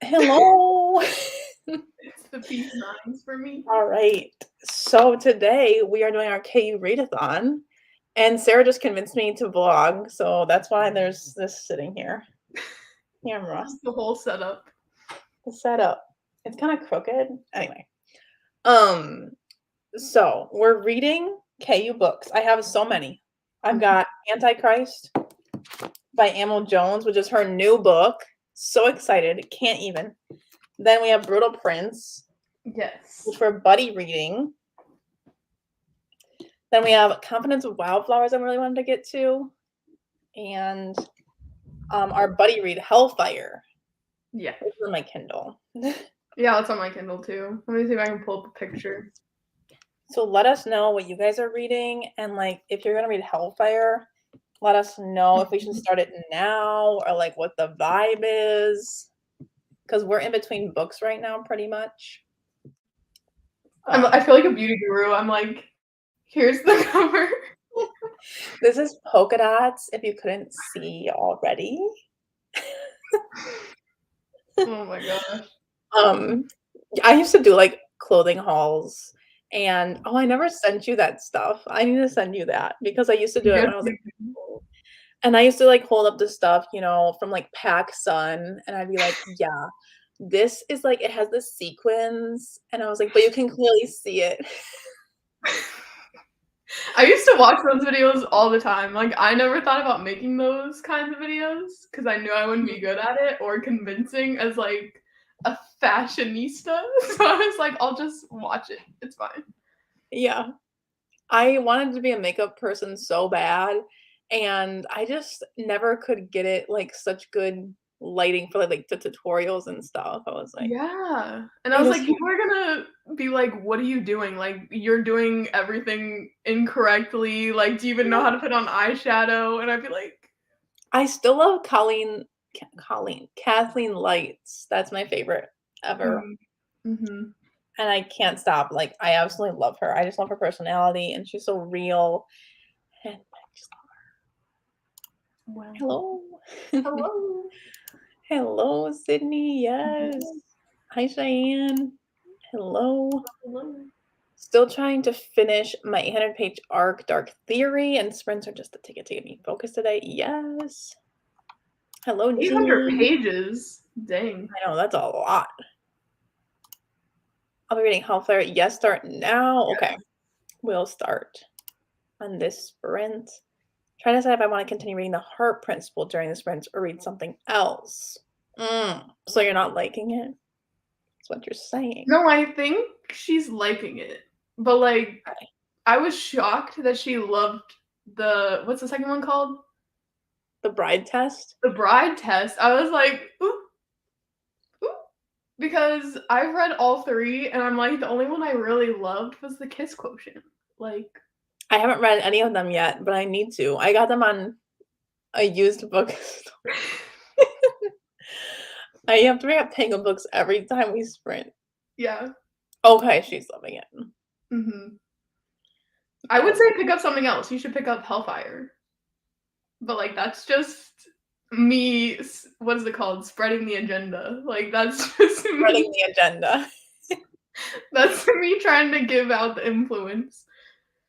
Hello. It's the peace signs for me. All right. So today we are doing our KU readathon, and Sarah just convinced me to vlog, so that's why there's this sitting here. Camera. Just the whole setup. The setup. It's kind of crooked. Anyway. Um, so we're reading KU books. I have so many. I've got Antichrist by Emil Jones, which is her new book. So excited. Can't even. Then we have Brutal Prince, Yes. which we're buddy reading. Then we have Confidence of Wildflowers I really wanted to get to. And our buddy read Helfyre. Yeah. It's on my Kindle. Yeah, it's on my Kindle too. Let me see if I can pull up a picture. So let us know what you guys are reading. And like if you're gonna read Helfyre, let us know if we should start it now or like what the vibe is. Because we're in between books right now, pretty much. I feel like a beauty guru. I'm like, here's the cover. This is polka dots, if you couldn't see already. Oh my gosh. I used to do like clothing hauls and I never sent you that stuff. I need to send you that because I used to do it Yes, when I was like, you and I used to like hold up the stuff, from like PacSun, and I'd be like, yeah, this is like it has the sequins, and I was like, but you can clearly see it. I used to watch those videos all the time. Like, I never thought about making those kinds of videos because I knew I wouldn't be good at it or convincing as like a fashionista. So I was like, I'll just watch it. It's fine. Yeah. I wanted to be a makeup person so bad, and I just never could get it like such good lighting for like the tutorials and stuff. I was like, Yeah. And I it was is like, people are gonna be like, what are you doing? Like, you're doing everything incorrectly. Like, do you even know how to put on eyeshadow? And I'd be like, I still love Kathleen Lights. That's my favorite ever. mm-hmm. And I can't stop. Like, I absolutely love her. I just love her personality, and she's so real. And I just love her. Wow. Hello. Hello. Hello, Sydney. Yes. Hi, Cheyenne. Hello. Hello. Still trying to finish my 800-page arc, Dark Theory, and sprints are just the ticket to get me focused today. Yes. Hello, 800 Jean. pages. Dang. I know, that's a lot. I'll be reading Helfyre. Yes, start now. Okay. We'll start on this sprint. Try to decide if I want to continue reading the heart principle during the sprint or read something else. So you're not liking it? That's what you're saying. No, I think she's liking it. But like, Okay. I was shocked that she loved what's the second one called? The Bride Test? The Bride Test. I was like, ooh, ooh. Because I've read all three, and I'm like, the only one I really loved was the Kiss Quotient. Like, I haven't read any of them yet, but I need to. I got them on a used bookstore. I have to bring up Tango books every time we sprint. yeah. Okay, she's loving it. Mm-hmm. I would say pick up something else. You should pick up Helfyre. But like, that's just me. What is it called? Spreading the agenda. Like, that's just Spreading me. the agenda. That's me trying to give out the influence.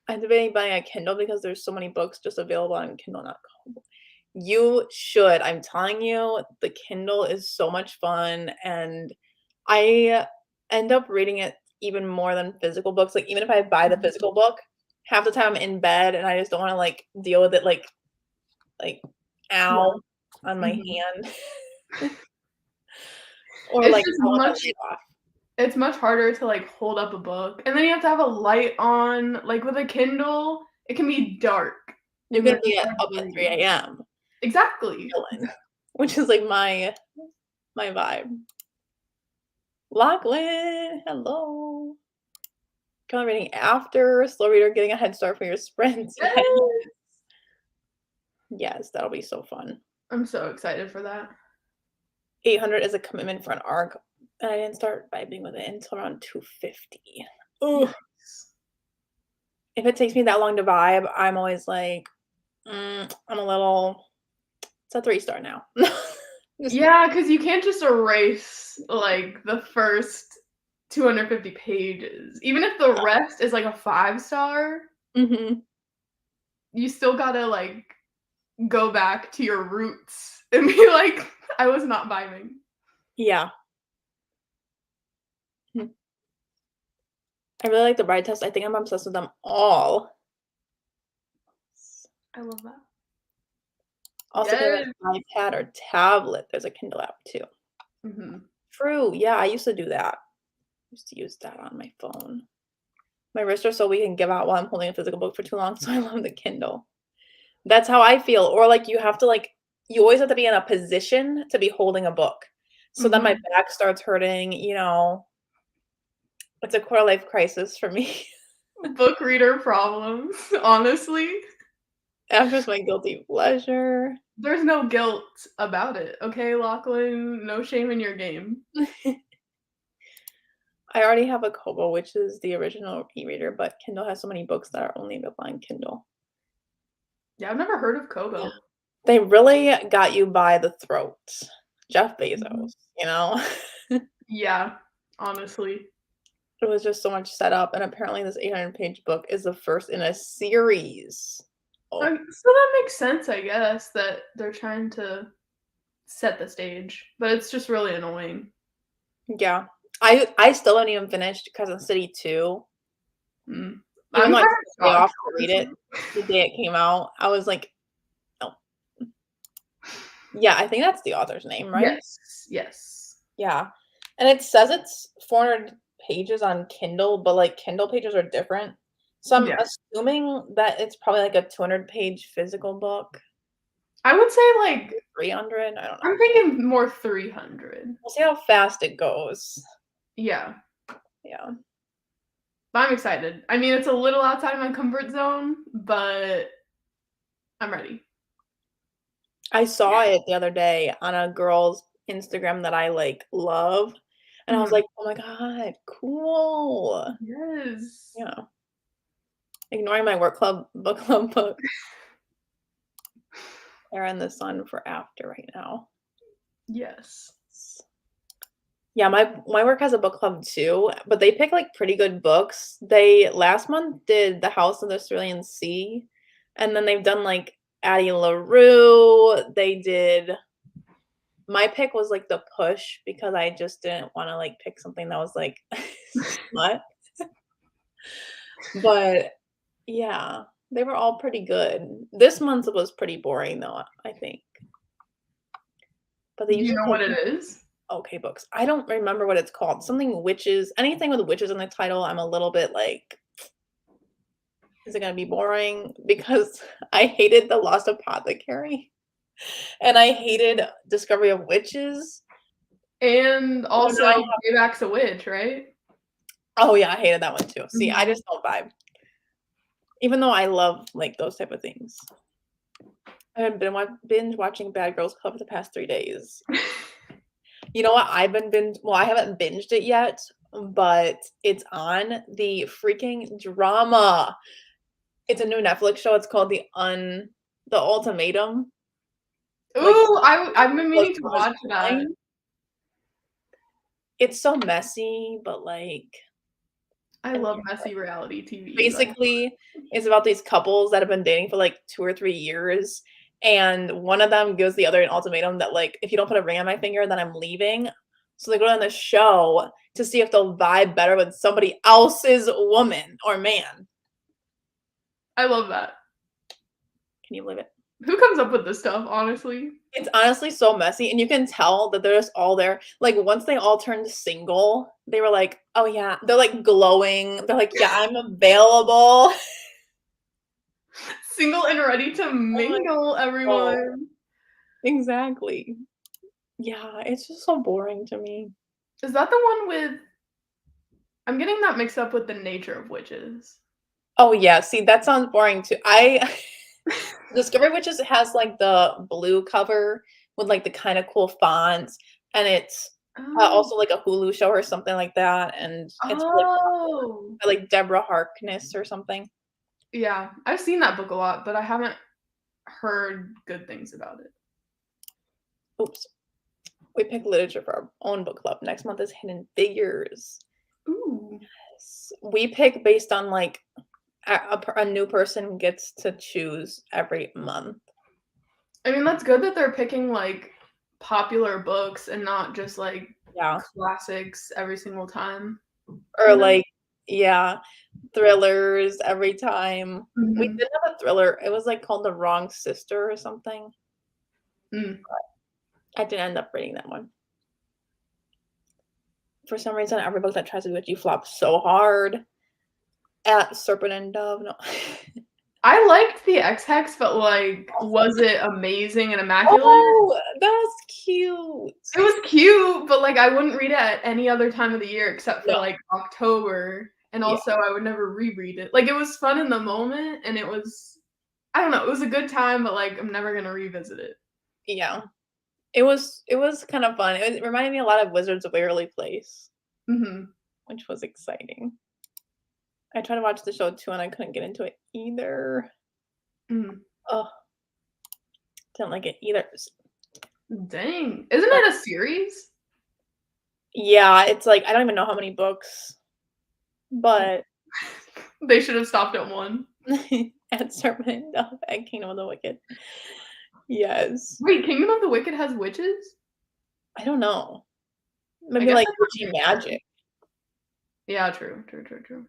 I'm debating buying a Kindle because there's so many books just available on Kindle.com. You should. I'm telling you, the Kindle is so much fun, and I end up reading it even more than physical books. Like, even if I buy the physical book, half the time I'm in bed and I just don't wanna, like, deal with it, like, ow, on my hand. Or, It's like, just I want that shit off. it's much harder to like hold up a book, and then you have to have a light on. Like with a Kindle, it can be dark. You're And gonna then be it's up hard to at read. 3 AM Exactly. chilling, which is, like, my vibe. Lachlan, hello. Kind of reading after, slow reader, getting a head start for your sprints. Yes. Yes, that'll be so fun. I'm so excited for that. 800 is a commitment for an arc, and I didn't start vibing with it until around 250. Ugh. If it takes me that long to vibe, I'm always like, I'm a little. It's a 3-star now. Just Yeah, because you can't just erase, like, the first 250 pages. Even if the rest is, like, a 5-star, mhm. you still gotta, like, go back to your roots and be like, "I was not vibing." Yeah. Hmm. I really like the bride test. I think I'm obsessed with them all. I love that. Also, if you have Yes. an iPad or tablet, there's a Kindle app too. Mhm. True, yeah, I used to do that. Used to use that on my phone. My wrists are so we can give out while I'm holding a physical book for too long, so I love the Kindle. That's how I feel, or, like, you have to, like you always have to be in a position to be holding a book. So then my Mhm. back starts hurting, it's a quarter life crisis for me. Book reader problems, honestly. After it's my guilty pleasure. There's no guilt about it, okay, Lachlan? No shame in your game. I already have a Kobo, which is the original e-reader, but Kindle has so many books that are only available on Kindle. Yeah, I've never heard of Yeah. Kobo. They really got you by the throat. Jeff Mhm. Bezos, you know? Yeah, honestly. It was just so much set up, and apparently this 800-page book is the first in a series. Oh, So that makes sense, I guess, that they're trying to set the stage, but it's just really annoying. yeah. I still haven't even finished Cousin City 2, Mm. even I'm though I kind took of the day shocked, off to read it honestly. the day it came out. I was like, "Oh." Yeah, I think that's the author's name, right? Yes, yes. Yeah, and it says it's 400 pages on Kindle, but, like, Kindle pages are different. So I'm Yeah. assuming that it's probably, like, a 200-page physical book, I would say, like, 300, I don't I'm know. thinking more 300. We'll see how fast it goes. Yeah, Yeah. but I'm excited. I mean, it's a little outside of my comfort zone, but I'm ready. I saw it the other day on a girl's Instagram that I, like, love, and I was Mhm. like, "Oh my god, cool." Yes. Yeah. Ignoring my work club book club book. They're in the sun for after right now. Yes. Yeah, my work has a book club too, but they pick, like, pretty good books. They last month did The House of the Cerulean Sea, and then they've done, like, Addie LaRue, they did my pick was, like, The Push because I just didn't wanna, like, pick something that was, like, smut, but yeah, they were all pretty good. This month was pretty boring though, I think, but they Do you usually know pick what it is? okay books. I don't remember what it's called, something witches anything with witches in the title, I'm a little bit like, "Is it gonna be boring?" Because I hated The Lost Apothecary, and I hated Discovery of Witches. And So now I also Payback's a Witch, right? oh, yeah, I hated that one too. See, I Mhm. just don't vibe, even though I love, like, those type of things. I have been binge watching Bad Girls Club for the past 3 days. You know what? I've been binge well, I haven't binged it yet, but it's on the freaking drama. It's a new Netflix show, it's called The Ultimatum, like, Ooh, I've been like, meaning to Love Is watch that. Blind. It's so messy, but, like, I I'm love here for it. messy reality TV, but Basically, it's about these couples that have been dating for, like, 2 or 3 years, and one of them gives the other an ultimatum that, like, "If you don't put a ring on my finger, then I'm leaving." So they go on the show to see if they'll vibe better with somebody else's woman or man. I love that. Can you believe it? Who comes up with this stuff, honestly? It's honestly so messy, and you can tell that they're just all there like, once they all turned single, they were like, "Oh, yeah." They're, like, glowing. They're like, "Yeah, I'm available." Single and ready to I'm like, mingle, "Oh." everyone. Exactly. Yeah, it's just so boring to me. Is that the one with I'm getting that mixed up with The Nature of Witches. Oh, yeah, see, that sounds boring too. I Discovery Witches has, like, the blue cover with, like, the kinda cool fonts, and it's, Oh. also like a Hulu show or something like that, and it's really Oh. by, like, Deborah Harkness or something. Yeah, I've seen that book a lot, but I haven't heard good things about it. Oops. We pick literature for our own book club. Next month is Hidden Figures. Ooh. We pick based on, like, a new person gets to choose every month. I mean, that's good that they're picking, like, popular books and not just, like, Yeah. classics every single time, Or, you know? like, yeah, thrillers every time. We Mhm. did have a thriller. It was, like, called The Wrong Sister or something. Mm. I didn't end up reading that one. For some reason, every book that tries to be witchy flops so hard. At Serpent and Dove, no. I liked the X-Hex, but, like, was it amazing and immaculate? Oh, that's cute. It was cute, but, like, I wouldn't read it at any other time of the year except for, No, like, October, and yeah, also I would never reread it. Like, it was fun in the moment, and it was I don't know, it was a good time, but, like, I'm never gonna revisit it. yeah. It was kind of fun. It reminded me a lot of Wizards of Waverly Place, Mhm. which was exciting. I tried to watch the show too, and I couldn't get into it either. Mhm. Oh, didn't like it either. Dang. Isn't Oh, it a series? yeah, it's like I don't even know how many books, but They should have stopped at 1. at Serpent and Dove at Kingdom of the Wicked. Yes. Wait, Kingdom of the Wicked has witches? I don't know. I Maybe guess like I thought witchy they did. magic. Yeah, true, true, true, true.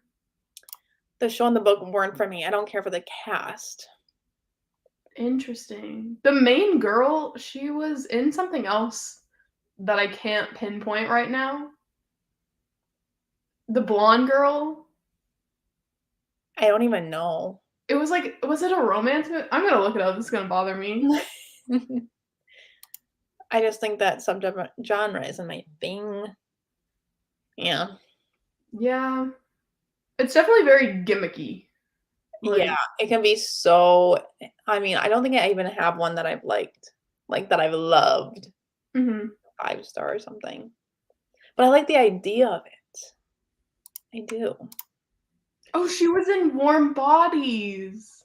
The show and the book weren't for me. I don't care for the cast. Interesting. The main girl, she was in something else that I can't pinpoint right now. The blonde girl, I don't even know. it was like was it a romance mo I'm gonna look it up, it's gonna bother me. I just think that genre isn't my thing. Yeah. Yeah. It's definitely very gimmicky. Yeah, Like it can be so I mean, I don't think I even have one that I've liked, like, that I've loved, mhm. 5 star or something. But I like the idea of it. I do. Oh, she was in Warm Bodies.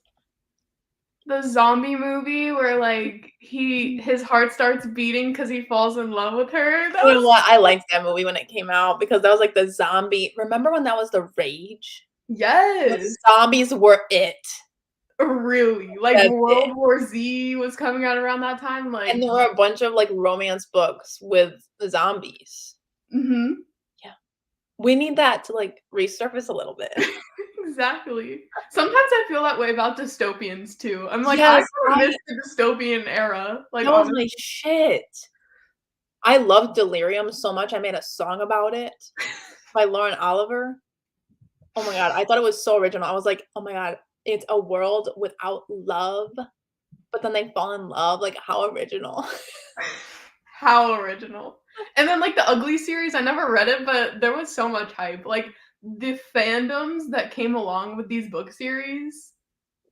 The zombie movie where, like, his heart starts beating because he falls in love with her. That You know was what? I liked that movie when it came out because that was, like, the zombie remember when that was the rage? The yes. zombies were it. Really, like, That's it. World War Z was coming out around that time, And like there were a bunch of, like, romance books with the zombies. mhm. Yeah. We need that to, like, resurface a little bit. Exactly. Sometimes I feel that way about dystopians too. I'm like, I Yes, kinda miss the dystopian era, like, that was honestly. my shit. I love Delirium so much, I made a song about it by Lauren Oliver. Oh my god, I thought it was so original. I was like, "Oh my god, it's a world without love, but then they fall in love, like, how original." How original. And then, like, the Ugly series, I never read it, but there was so much hype. Like, the fandoms that came along with these book series,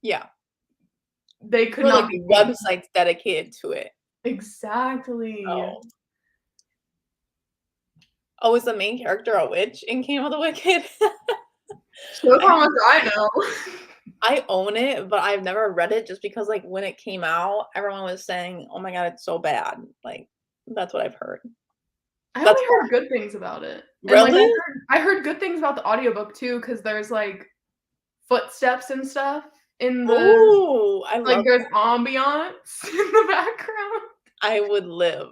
Yeah. they could There were, like, not be beat. websites dedicated to it. Exactly. Oh. Oh, is the main character a witch in Kingdom of the Wicked? Shows I how much I know. I own it, but I've never read it just because, like, when it came out, everyone was saying, "Oh my god, it's so bad." Like, that's what I've heard. I That's only why heard good things about it. And, like, really? I heard good things about the audiobook too, because there's, like, footsteps and stuff in the Ooh, I like, love there's ambiance in the background. I would live.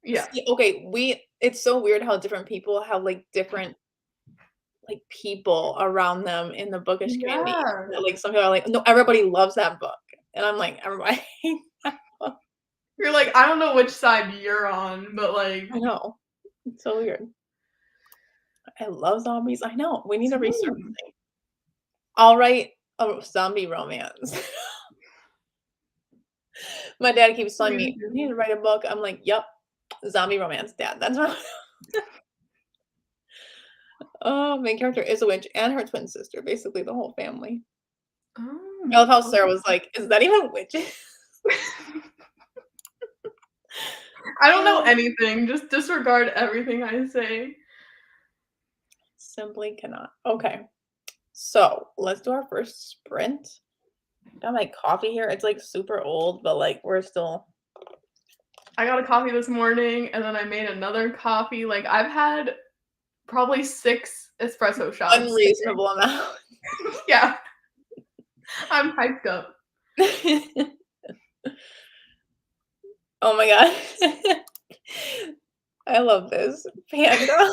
Yeah. See, okay, it's so weird how different people have, like, different, like, people around them in the bookish community. Yeah. Like, some people are like, "No, everybody loves that book." And I'm like, "Everybody hates that book." You're like, "I don't know which side you're on, but, like" I know. It's so weird. I love zombies. I know. We need to Same. resurfacing. I'll write a zombie romance. My dad keeps telling me, Please "You need do. to write a book." I'm like, "Yep, zombie romance, dad." That's what Oh, main character is a witch and her twin sister, basically the whole family. I love Oh, how Sarah was okay. like, "Is that even witches?" I don't know Oh, anything, just disregard everything I say. simply cannot. Okay, so let's do our first sprint. Got my coffee here. It's like super old, but like we're still I got a coffee this morning, and then I made another coffee. Like, I've had probably 6 espresso shots today. Unreasonable amount. Yeah, I'm hyped up. Oh my god. I love this. Panda.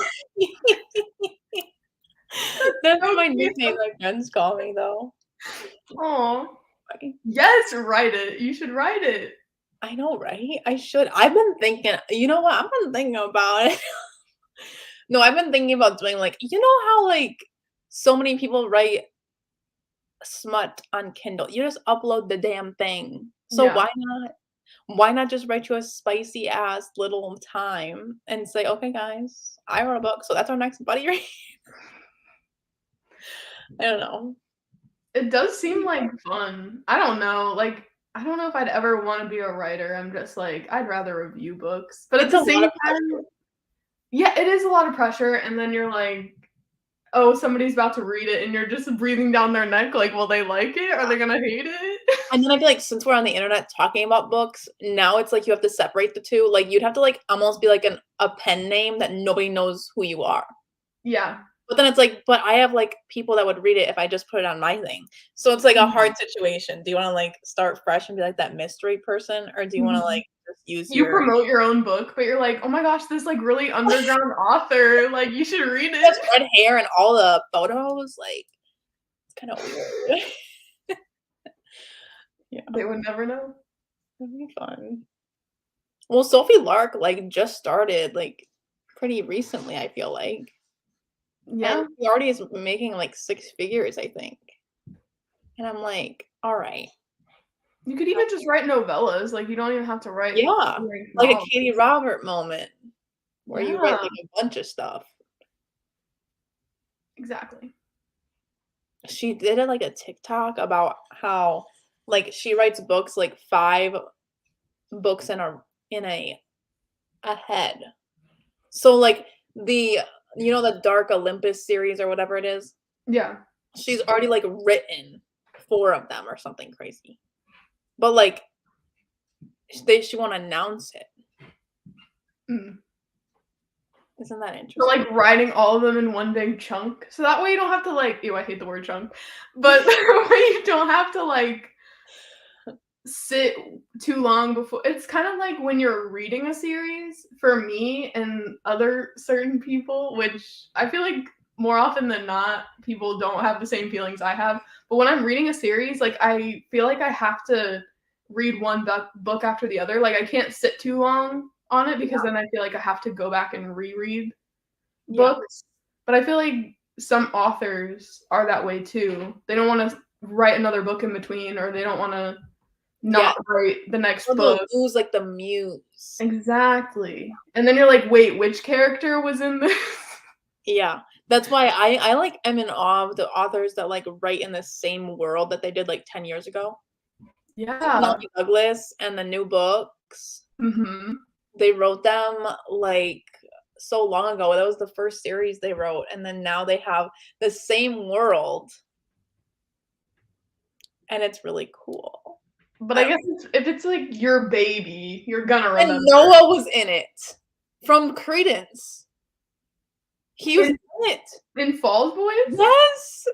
That's So my cute. nickname my friends call me, though. Aw. Funny. Yes, write it. You should write it. I know, right? I should. I've been thinking you know what? I've been thinking about it. No, I've been thinking about doing, like you know how, like, so many people write smut on Kindle? You just upload the damn thing. So Yeah. why not just write you a spicy ass little time and say, "Okay, guys, I wrote a book, so that's our next buddy read." I don't know. It does seem like fun. I don't know, like, I don't know if I'd ever wanna be a writer. I'm just like, I'd rather review books. But at It's the a lot same of pressure. time, yeah, it is a lot of pressure, and then you're like, "Oh, somebody's about to read it," and you're just breathing down their neck, like, "Will they like it? Are they gonna hate it?" And then I feel like since we're on the internet talking about books, now it's like you have to separate the 2. Like, you'd have to, like, almost be like a pen name that nobody knows who you are. Yeah. But then it's like, but I have, like, people that would read it if I just put it on my thing. So it's like a Mhm. hard situation. Do you wanna, like, start fresh and be like that mystery person, or do you wanna, Mhm. like, just use You your promote your own book, but you're like, "Oh my gosh, this, like, really underground author, like, you should read he has it." red hair and all the photos, like, it's kinda weird. Yeah, They would never know. that'd be fun. Well, Sophie Lark, like, just started, like, pretty recently, I feel like. And Yeah. he already is making, like, 6 figures, I think. And I'm like, "Alright." You could even just write novellas, like, you don't even have to write Yeah, full-length like a novels. Katie Robert moment where you write, Yeah, like, a bunch of stuff. exactly. She did like a TikTok about how, like, she writes books, like, 5 books in a head. So, like, the the Dark Olympus series or whatever it is? Yeah. She's already, like, written 4 of them or something crazy. But, like, she won't announce it. Mm. Isn't that So, interesting? like, writing all of them in one big chunk, so that way you don't have to, like ew, I hate the word chunk, but that way you don't have to, like, sit too long before it's kind of like when you're reading a series, for me and other certain people, which I feel like more often than not, people don't have the same feelings I have, but when I'm reading a series, like, I feel like I have to read one book after the other, like, I can't sit too long on it because Yeah, then I feel like I have to go back and reread yeah. books, but I feel like some authors are that way too. They don't wanna write another book in between, or they don't wanna Yeah, not write the next or they'll book. lose, like, the muse. Exactly. And then you're like, "Wait, which character was in this?" Yeah, that's why I, like, am in awe of the authors that, like, write in the same world that they did, like, 10 years ago. Like, Yeah. Melanie Douglas and the new books, Mhm. they wrote them, like, so long ago. That was the first series they wrote, and then now they have the same world, and it's really cool. But I I guess if it's, like, your baby, you're gonna and remember. Noah was in it from Credence. He was In in it. in Falls Boys? Yes!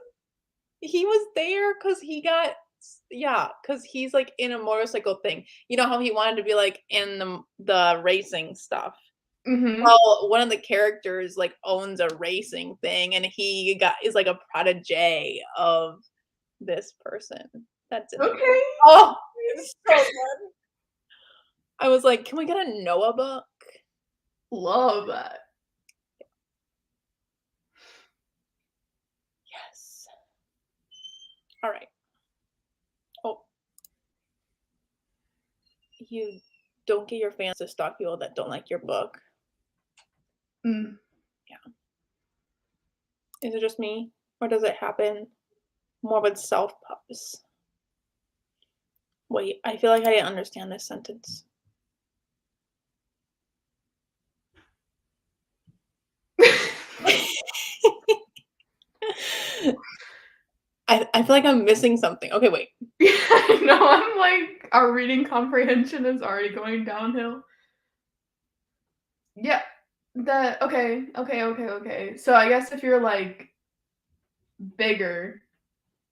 He was there because he got yeah, because he's, like, in a motorcycle thing. You know how he wanted to be, like, in the racing stuff? Mhm. Well, one of the characters, like, owns a racing thing, and he is, like, a protege of this person that's in the movie. Okay. Oh, it's so good. I was like, "Can we get a Noah book?" Love that. Yes. Alright. Oh, you don't get your fans to stalk people that don't like your book. Mm. Yeah. Is it just me, or does it happen more with self-pubs? Wait, I feel like I didn't understand this sentence. I feel like I'm missing something. Okay, wait. Yeah, I know, I'm like, our reading comprehension is already going downhill. Yeah. Okay. So I guess if you're, like, bigger,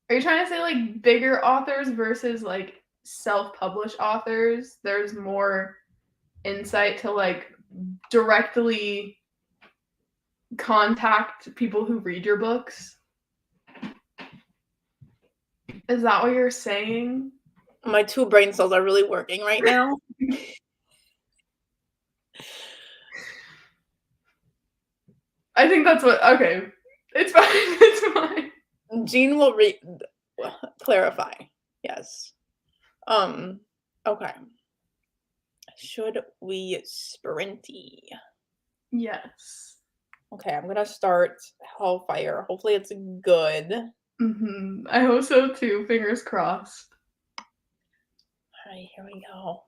are you trying to say, like, bigger authors versus, like, self-published authors? There's more insight to, like, directly contact people who read your books? Is that what you're saying? My 2 brain cells are really working right now. I think that's what okay. It's fine, it's fine. Jean will clarify. Yes. Um, okay. Should we sprinty? Yes. Okay, I'm gonna start Hellfire. Hopefully it's good. I hope so too, fingers crossed. Alright, here we go.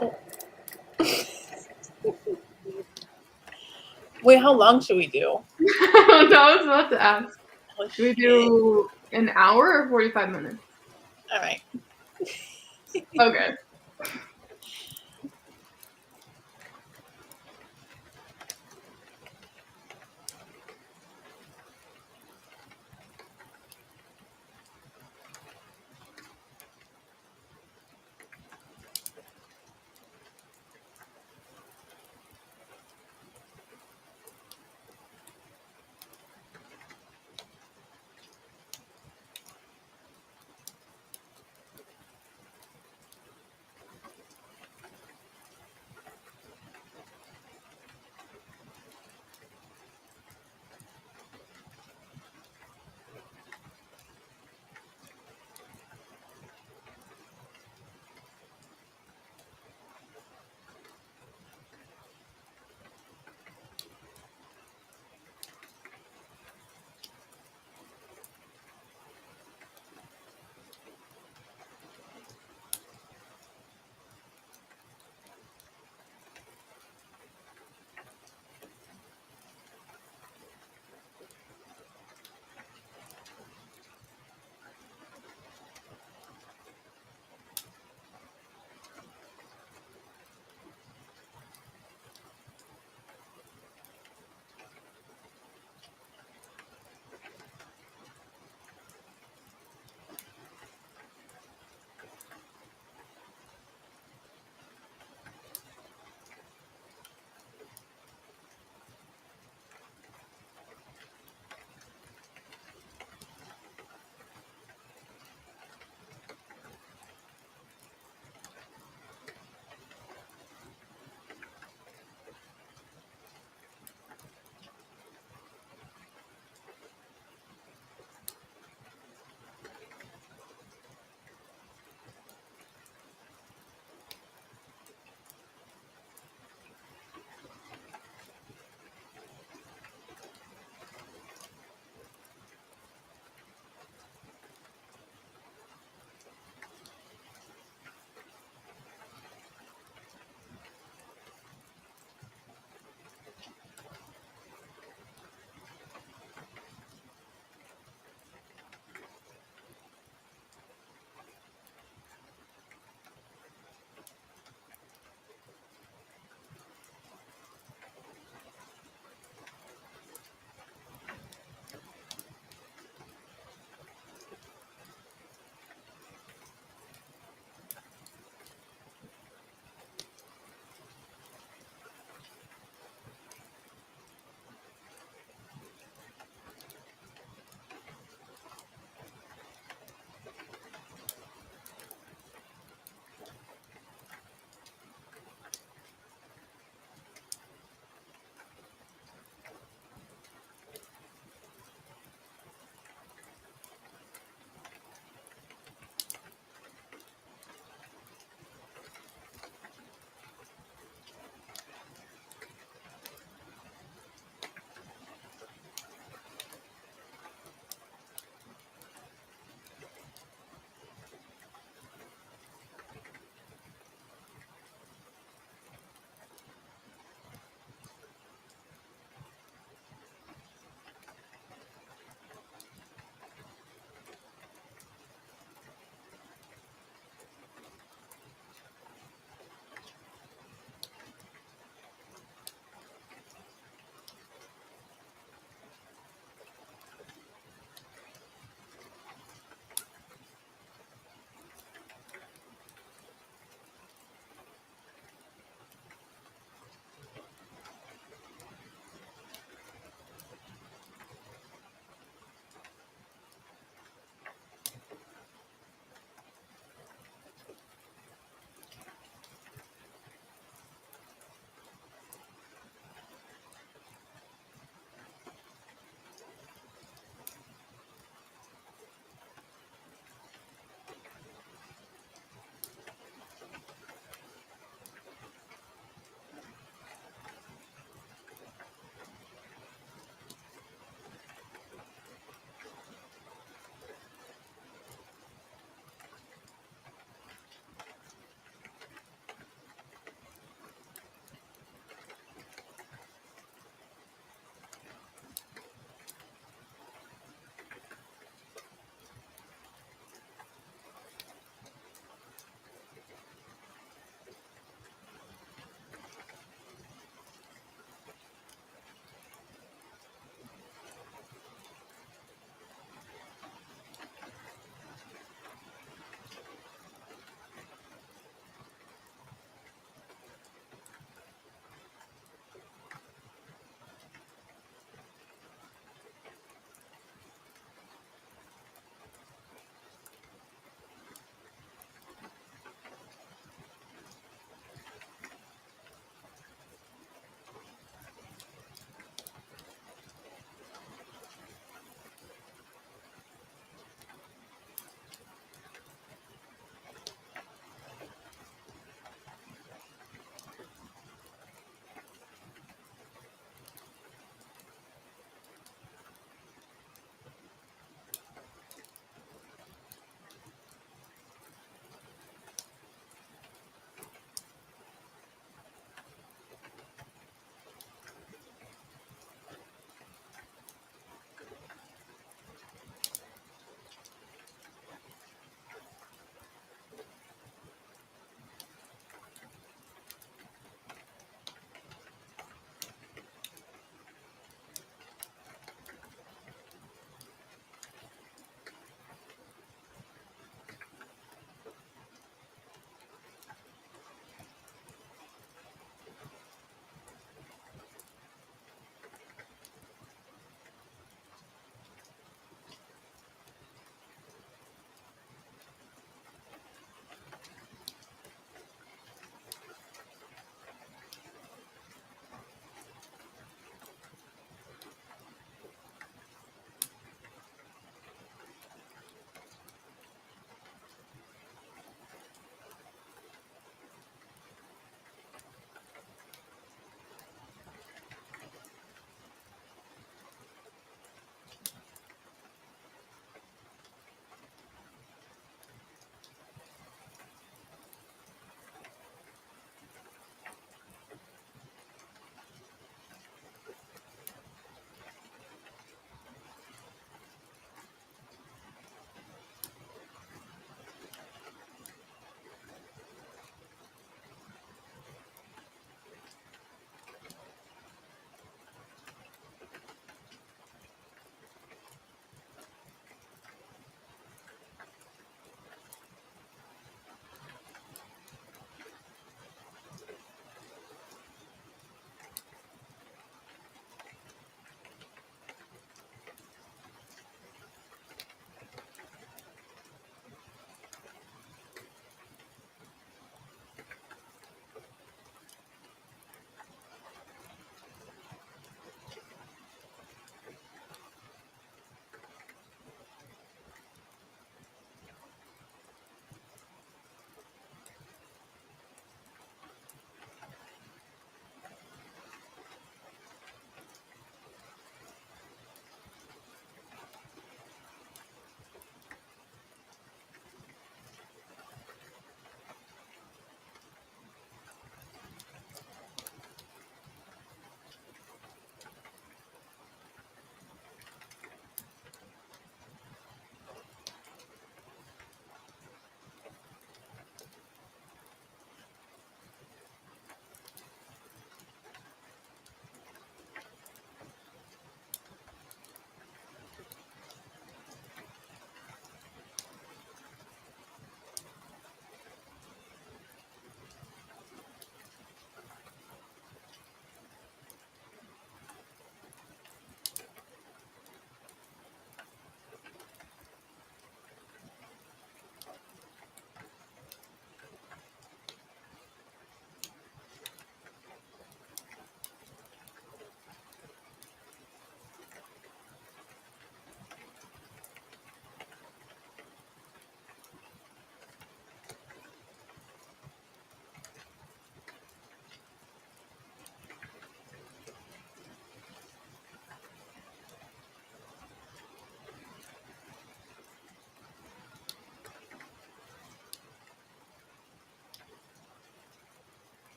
Oh. Wait, how long should we do? I was about to ask. Oh, Should we shit. do an hour or 45 minutes? Alright. Okay.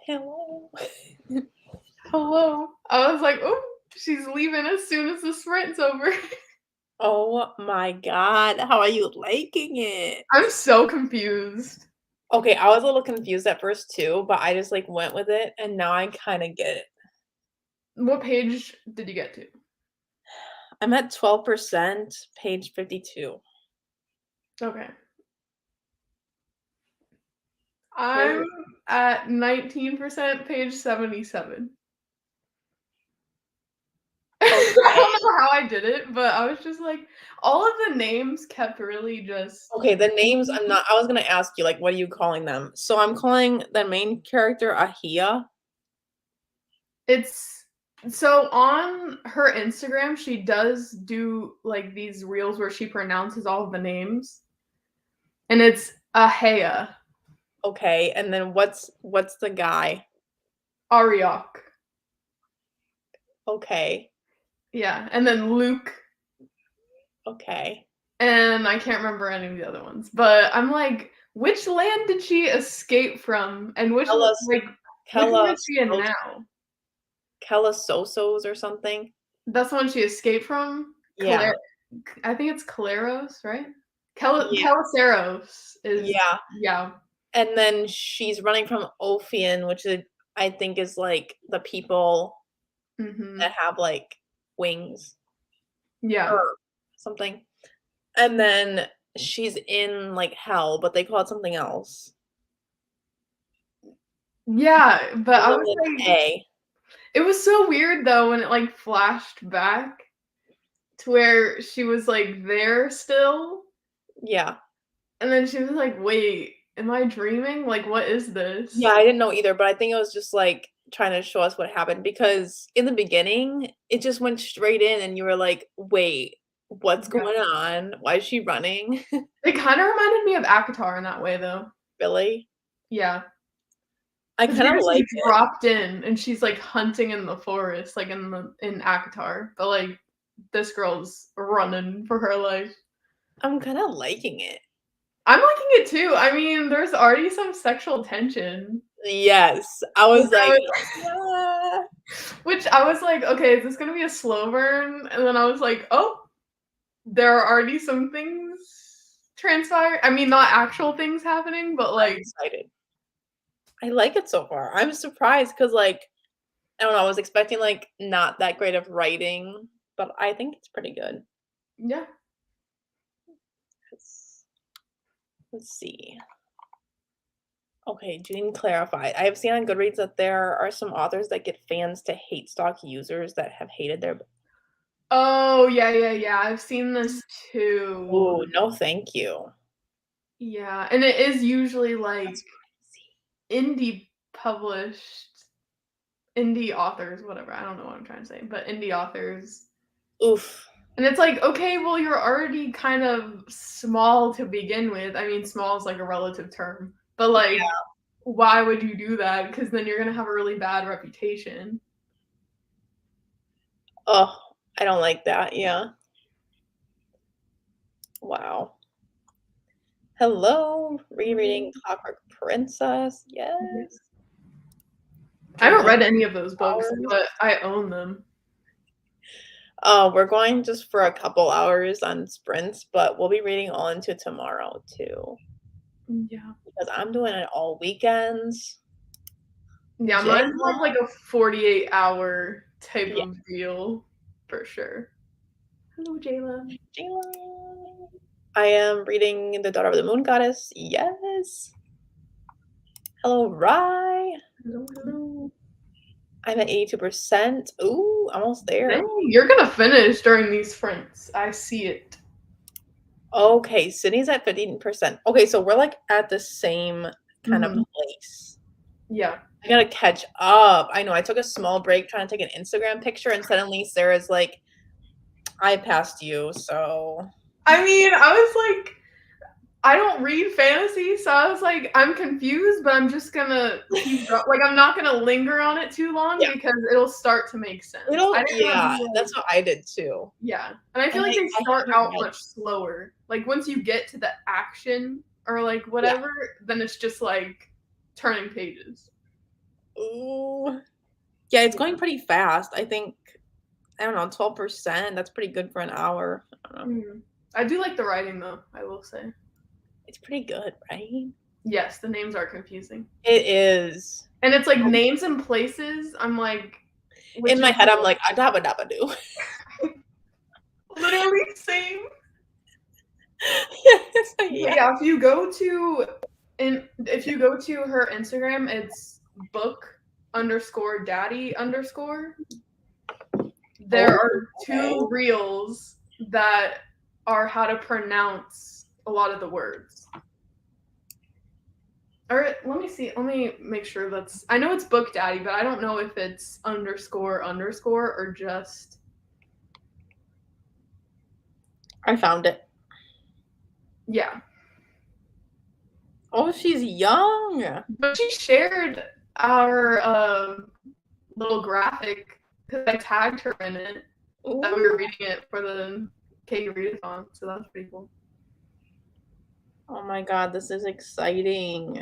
Hello. Hello. I was like, oh, she's leaving as soon as the sprint's over. Oh my god, how are you liking it? I'm so confused. Okay, I was a little confused at first too, but I just, like, went with it, and now I kinda get it. What page did you get to? I'm at 12%, page 52. Okay. Where I'm at 19%, page 77. I okay. don't know how I did it, but I was just like, all of the names kept really just. Okay, the names, I was gonna ask you, like, what are you calling them? So I'm calling the main character Ahia. It's so on her Instagram, she does do like these reels where she pronounces all of the names, and it's Ahea, Okay, and then what's the guy? Ariok. Okay, Yeah, and then Luke, okay. and I can't remember any of the other ones. But I'm like, which land did she escape from, and Kellis which one Kella is she in now? Sosos or something? That's the one she escaped from. Yeah, I think it's Caleros, right? yeah, Caliceros is yeah, yeah. and then she's running from Ophion, which I think is, like, the people Mhm. that have, like, wings Yeah. or something, and then she's in, like, hell, but they call it something else. Yeah, but I Begins was with like A. it was so weird though when it like flashed back to where she was like there still, Yeah. and then she was like, "Wait, am I dreaming? Like what is Yeah, this?" I didn't know either, but I think it was just, like, trying to show us what happened because in the beginning, it just went straight in and you were like, "Wait, what's Yeah. going on? Why is she running?" It kind of reminded me of ACOTAR in that way though. Really? Yeah. I 'Cause you're kinda just like like it. dropped in and she's like hunting in the forest, like in ACOTAR, but like this girl's running for her life. I'm kinda liking it. I'm liking it too. I mean, there's already some sexual tension, Yes. I which was I like, was "Yeah." which I was like, "Okay, is this gonna be a slow burn?" And then I was like, "Oh, there are already some things transpire." I mean, not actual things happening, but I'm like excited. I like it so far. I'm surprised because, like, I don't know, I was expecting, like, not that great of writing, but I think it's pretty good. yeah. Let's see. Okay, Jean clarified. I have seen on Goodreads that there are some authors that get fans to hate stalk users that have hated their Oh, yeah, yeah, yeah. I've seen this too. Oh, no thank you. Yeah, and it is usually like That's crazy. indie published indie authors, whatever. I don't know what I'm trying to say, but indie authors. Oof. And it's like, okay, well, you're already kind of small to begin with. I mean, small is like a relative term, but like, why would you do that? Because then you're gonna have a really bad reputation. Oh, I don't like that, yeah. Wow. Hello, rereading Clockwork Princess, Yeah. yes. I haven't Kindle read any of those books, hours. but I own them. We're going just for a couple hours on sprints, but we'll be reading all into tomorrow too, Yeah. because I'm doing it all weekends. Yeah, mine's Jayla? more of like a 48-hour type Yeah, of deal for sure. Hello, Jayla. Jayla. I am reading The Daughter of the Moon Goddess, yes. Hello, Rye. Hello, hello. I'm at 82%. Ooh, almost there. Dang, you're gonna finish during these sprints. I see it. Okay, Sydney's at 15%. Okay, so we're, like, at the same kind of Mhm. place. Yeah. I gotta catch up. I know, I took a small break trying to take an Instagram picture, and suddenly Sarah's like, "I passed you, so." I mean, I was like, I don't read fantasy, so I was like, I'm confused, but I'm just gonna like, I'm not gonna linger on it too long Yeah. because it'll start to make sense. I It'll didn't wanna yeah, be that's like what I did too. yeah, and I feel And like they I start haven't out read much slower. Like, once you get to the action or, like, yeah. whatever, then it's just, like, turning pages. Ooh. Yeah, it's going pretty fast. I think, I don't know, 12%. That's pretty good for an hour. I don't know. Mhm. I do like the writing though, I will say. It's pretty good, right? Yes, the names are confusing. It is. And it's like names and places, I'm like, which In my is head, I'm like, "Adabba dabba doo." literally same. But Yeah. yeah, if you go to her Instagram, it's book_daddy_. There are Okay. 2 reels that are how to pronounce a lot of the words. Or let me see. Let me make sure that's. I know it's book daddy, but I don't know if it's __ or just. I found it. Yeah. Oh, she's young. But she shared our little graphic because I tagged her in it that we Ooh. were reading it for the readathon, so that's pretty cool. Oh my god, this is exciting.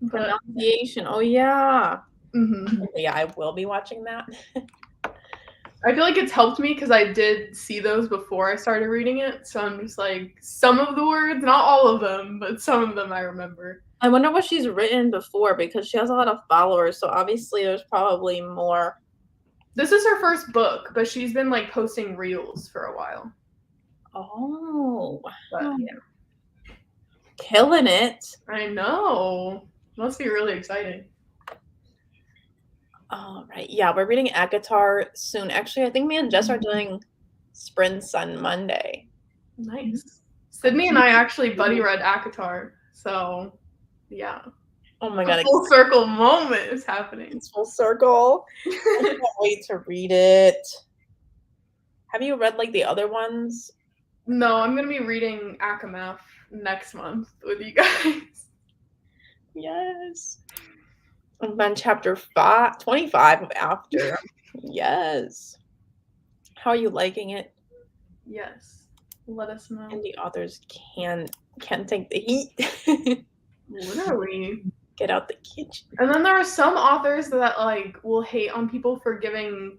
But Pronunciation. Oh, yeah. mhm. Yeah, I will be watching that. I feel like it's helped me because I did see those before I started reading it, so I'm just like some of the words, not all of them, but some of them I remember. I wonder what she's written before because she has a lot of followers, so obviously there's probably more. This is her first book, but she's been like posting reels for a while. Oh, But wow. yeah. Killing it. I know. Must be really exciting. All right. Yeah, we're reading ACOTAR soon. Actually, I think me and Jess are doing Sprint Sun Monday. Nice. Sydney and I actually buddy read ACOTAR, so yeah. Oh my A god, full circle moment is happening. it's full circle. I can't wait to read it. Have you read like the other ones? No, I'm gonna be reading Akamath next month with you guys. Yes. I'm on chapter 25 of After. Yes. How are you liking it? Yes. Let us know. And the authors can't take the heat. Literally. Get out the kitchen. And then there are some authors that like will hate on people for giving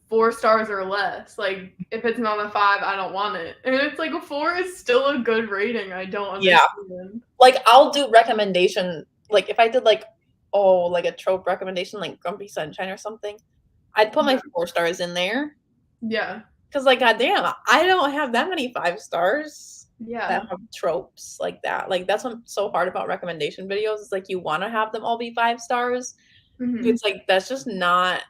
4 stars or less. Like if it's not a 5, I don't want it. And it's like a 4 is still a good rating. I don't understand. Yeah. Like I'll do recommendation. Like if I did like like a trope recommendation like Grumpy Sunshine or something, I'd put my 4 stars in there. Yeah. Cause like goddamn, I don't have that many 5 stars Yeah. that have tropes like that. Like that's what's so hard about recommendation videos. It's like you want to have them all be 5 stars. Mhm. It's like that's just not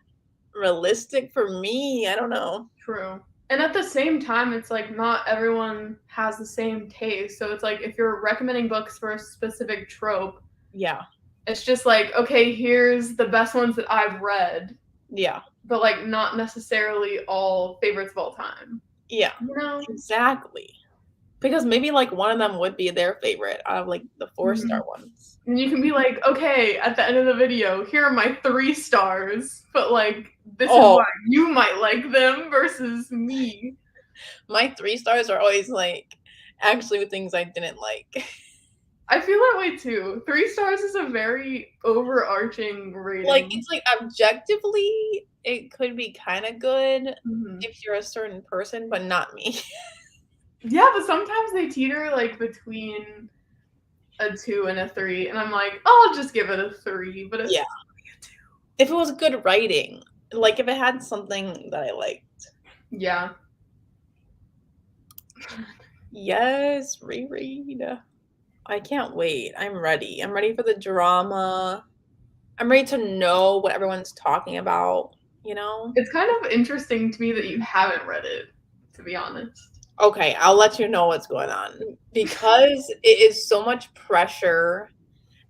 realistic for me. I don't know. True. And at the same time, it's like not everyone has the same taste. So it's like if you're recommending books for a specific trope, Yeah. it's just like, okay, here's the best ones that I've read. Yeah. But like not necessarily all favorites of all time. Yeah. You know? Exactly. Because maybe like one of them would be their favorite out of like the 4-star ones. And you can be like, okay, at the end of the video, here are my 3 stars, but like this is why you might like them versus me. My 3 stars are always like actually with things I didn't like. I feel that way too. 3 stars is a very overarching rating. Like it's like objectively it could be kind of good if you're a certain person, but not me. Yeah, but sometimes they teeter like between a 2 and a 3, and I'm like, oh, I'll just give it a 3, but it's yeah. If it was good writing, like if it had something that I liked. Yeah. Yes, reread. I can't wait. I'm ready. I'm ready for the drama. I'm ready to know what everyone's talking about, you know? It's kind of interesting to me that you haven't read it, to be honest. Okay, I'll let you know what's going on because it is so much pressure.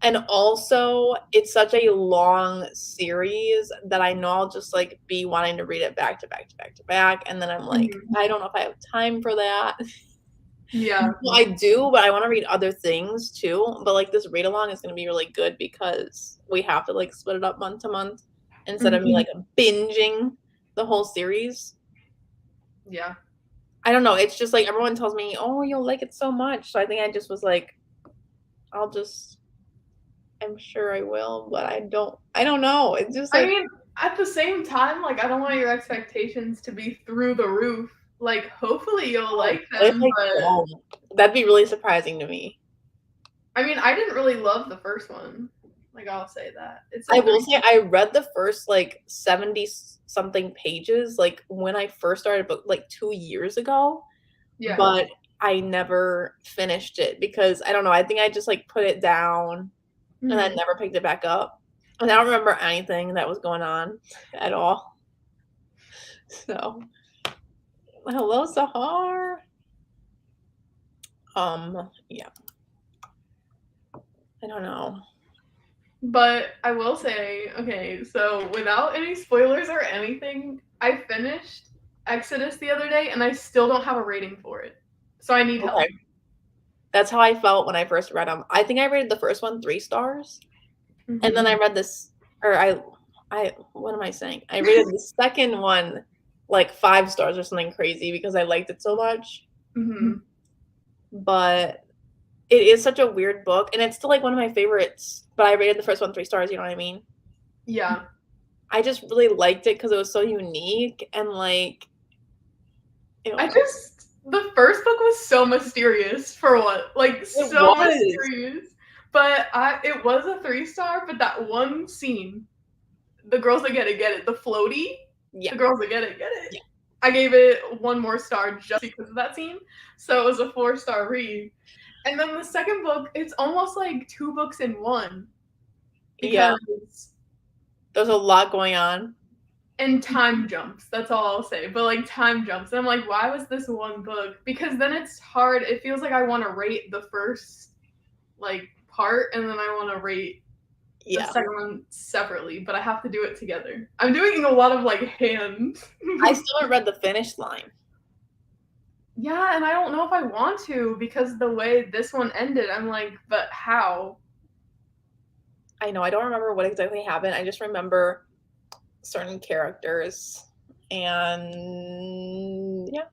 And also, it's such a long series that I know I'll just like be wanting to read it back to back to back to back. And then I'm like, I don't know if I have time for that. Yeah. Well, I do, but I want to read other things too. But like this read along is going to be really good because we have to like split it up month to month instead of me like binging the whole series. Yeah. I don't know, it's just, like, everyone tells me, "Oh, you'll like it so much," so I think I just was like, I'll just I'm sure I will, but I don't know, it's just, I like mean, at the same time, like, I don't want your expectations to be through the roof. Like, hopefully you'll oh, like what if them, I but don't? That'd be really surprising to me. I mean, I didn't really love the first one. Like, I'll say that. It's a I will 3. say I read the first, like, 70 something pages, like, when I first started book like, 2 years ago, Yeah. but I never finished it because I don't know, I think I just, like, put it down and then Mhm. never picked it back up, and I don't remember anything that was going on at all. So, hello, Sahar. Yeah, I don't know. But I will say, okay, so without any spoilers or anything, I finished Exodus the other day and I still don't have a rating for it. So I need help. Okay. That's how I felt when I first read them. I think I rated the first one 3 stars, and then Mhm. I read this or I what am I saying? I rated the second one, like, 5 stars or something crazy because I liked it so much, Mhm. but it is such a weird book, and it's still, like, one of my favorites, but I rated the first one 3 stars, you know what I mean? Yeah. I just really liked it because it was so unique and, like, I ew. just the first book was so mysterious for what? Like It so was. mysterious. But it was a 3-star, but that one scene, the girls that get it, the floaty, Yeah, the girls that get it. yeah, I gave it 1 more star just because of that scene. So it was a 4-star read. And then the second book, it's almost like 2 books in 1 yeah. because There's a lot going on. and time jumps. That's all I'll say. But like time jumps. And I'm like, why was this one book? Because then it's hard. It feels like I want to rate the first like part and then I want to rate the Yeah. second one separately, but I have to do it together. I'm doing a lot of like hand. I still haven't read The Finish Line. Yeah, and I don't know if I want to because the way this one ended, I'm like, but how? I know, I don't remember what exactly happened, I just remember certain characters, and yeah.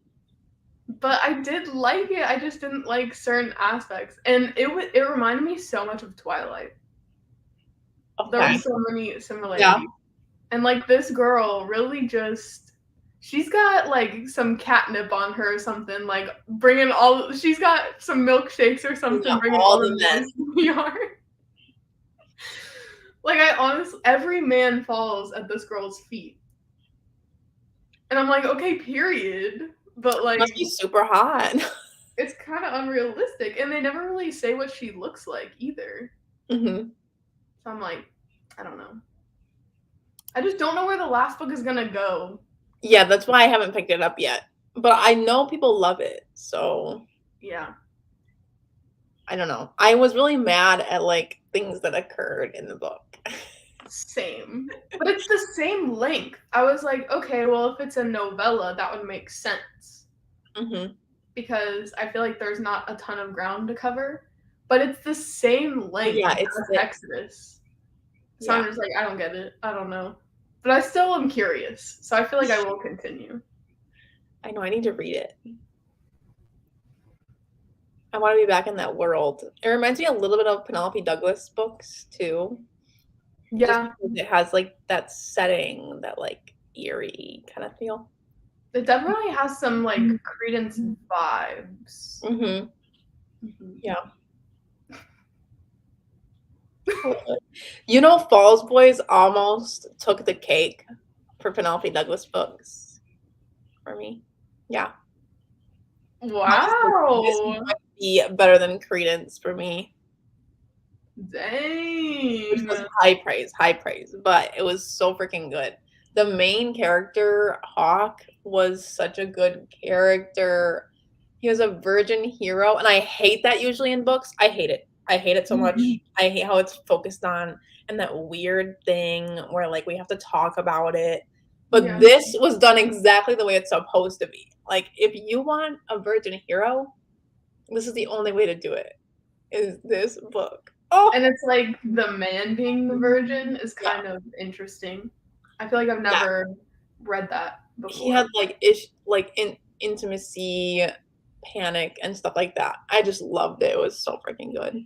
But I did like it. I just didn't like certain aspects, and it reminded me so much of Twilight. There were Okay. so many Yeah. similarities. And like this girl really just she's got like some catnip on her or something, like bringing all she's got some milkshakes or Yeah, something, bringing all all the the men. boys to the yard. Like I honestly, every man falls at this girl's feet, and I'm like, okay, period. But Must like, be super hot. it's kind of unrealistic, and they never really say what she looks like either. Mhm. So I'm like, I don't know. I just don't know where the last book is gonna go. Yeah, that's why I haven't picked it up yet, but I know people love it, so Yeah. I don't know. I was really mad at, like, things that occurred in the book. Same. But it's the same length. I was like, okay, well, if it's a novella, that would make sense Mhm. because I feel like there's not a ton of ground to cover, but it's the same length Yeah, it's as thick. Exodus. So I'm Yeah. just like, I don't get it. I don't know. But I still am curious. So I feel like I will continue. I know, I need to read it. I wanna be back in that world. It reminds me a little bit of Penelope Douglas books too, just Yeah, because it has, like, that setting, that, like, eerie kinda feel. it definitely has some like Credence vibes. Mhm. Mhm. Yeah. I love it. You know, Falls Boys almost took the cake for Penelope Douglas books for me. Yeah. I was like, "This Wow. might be better than Credence for me," which Dang. was high praise, but it was so freaking good. The main character, Hawk, was such a good character. He was a virgin hero, and I hate that usually in books. I hate it. I hate it so much. I hate how it's focused on and that weird thing where, like, we have to talk about it. But Yeah. this was done exactly the way it's supposed to be. Like, if you want a virgin hero, this is the only way to do it, is this book. Oh! And it's like the man being the virgin is Yeah, kind of interesting. I feel like I've yeah. never read that He had, before. like, ish like, in intimacy, panic, and stuff like that. I just loved it. It was so freaking good.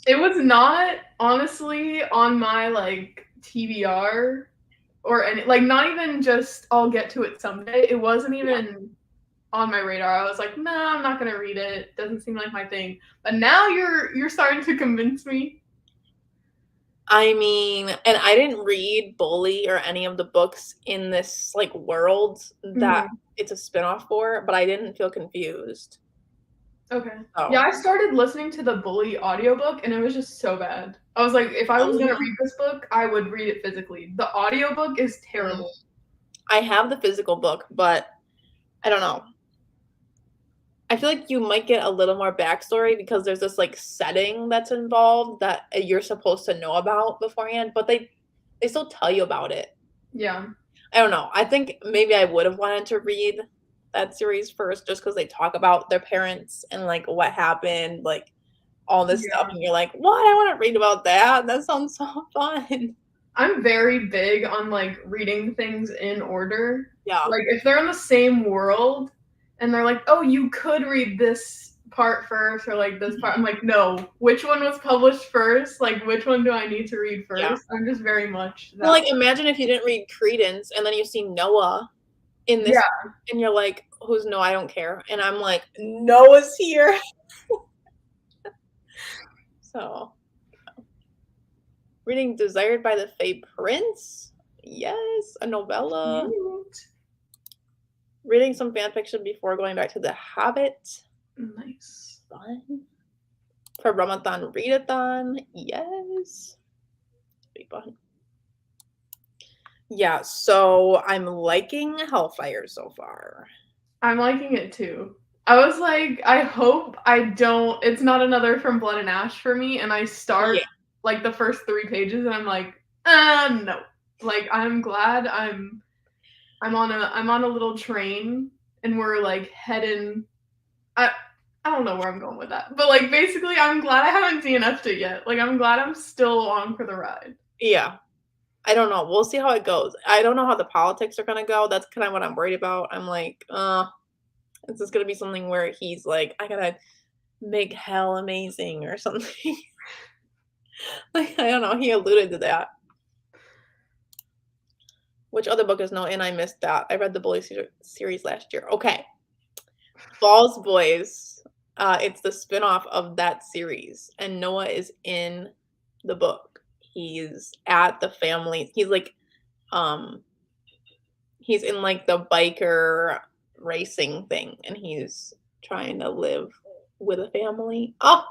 It was not honestly on my like TBR or any like not even just I'll get to it someday. It wasn't even on my radar. I was like, nah, I'm not gonna read it. Doesn't seem like my thing. But now you're starting to convince me. I mean, and I didn't read Bully or any of the books in this like world that Mhm. it's a spinoff for, but I didn't feel confused. Okay. Yeah, Oh, I started listening to the Bully audiobook and it was just so bad. I was like, if I was gonna really? read this book, I would read it physically. The audiobook is Mm. terrible. I have the physical book, but I don't know. I feel like you might get a little more backstory because there's this like setting that's involved that you're supposed to know about beforehand, but they still tell you about it. Yeah. I don't know. I think maybe I would have wanted to read that series first just because they talk about their parents and like what happened, like all this stuff, Yeah. and you're like, what? I want to read about that. That sounds so fun. I'm very big on like reading things in order. Yeah, Like if they're in the same world and they're like, "Oh, you could read this part first or like this part." I'm like, "No, which one was published first? Like which one do I need to read yeah. first?" I'm just very much Well, that like way. imagine if you didn't read Credence and then you see Noah in Yeah. this, and you're like, who's Noah? I don't care. And I'm like, Noah's here. So reading Desired by the Fae Prince. Yes, a novella. Cute. Reading some fan fiction before going back to The Hobbit. Nice. Fun. For Ramathon Readathon. Yes. Be fun. Yeah, so I'm liking Helfyre so far. I'm liking it too. I was like, I hope I don't it's not another From Blood and Ash for me and I start Yeah. like the first 3 pages and I'm like, no." Like I'm glad I'm on a little train and we're like heading I I don't know where I'm going with that. But like basically I'm glad I haven't DNF'd it yet. Like I'm glad I'm still on for the ride. Yeah. I don't know. We'll see how it goes. I don't know how the politics are gonna go. That's kind of what I'm worried about. I'm like, is this gonna be something where he's like, I gotta make hell amazing or something? Like, I don't know. He alluded to that. Which other book is no? And I missed that. I read the Bully series last year. Okay. Falls Boys. It's the spinoff of that series, and Noah is in the book. He's at the family. Um, he's in like the biker racing thing, and he's trying to live with a family. Oh,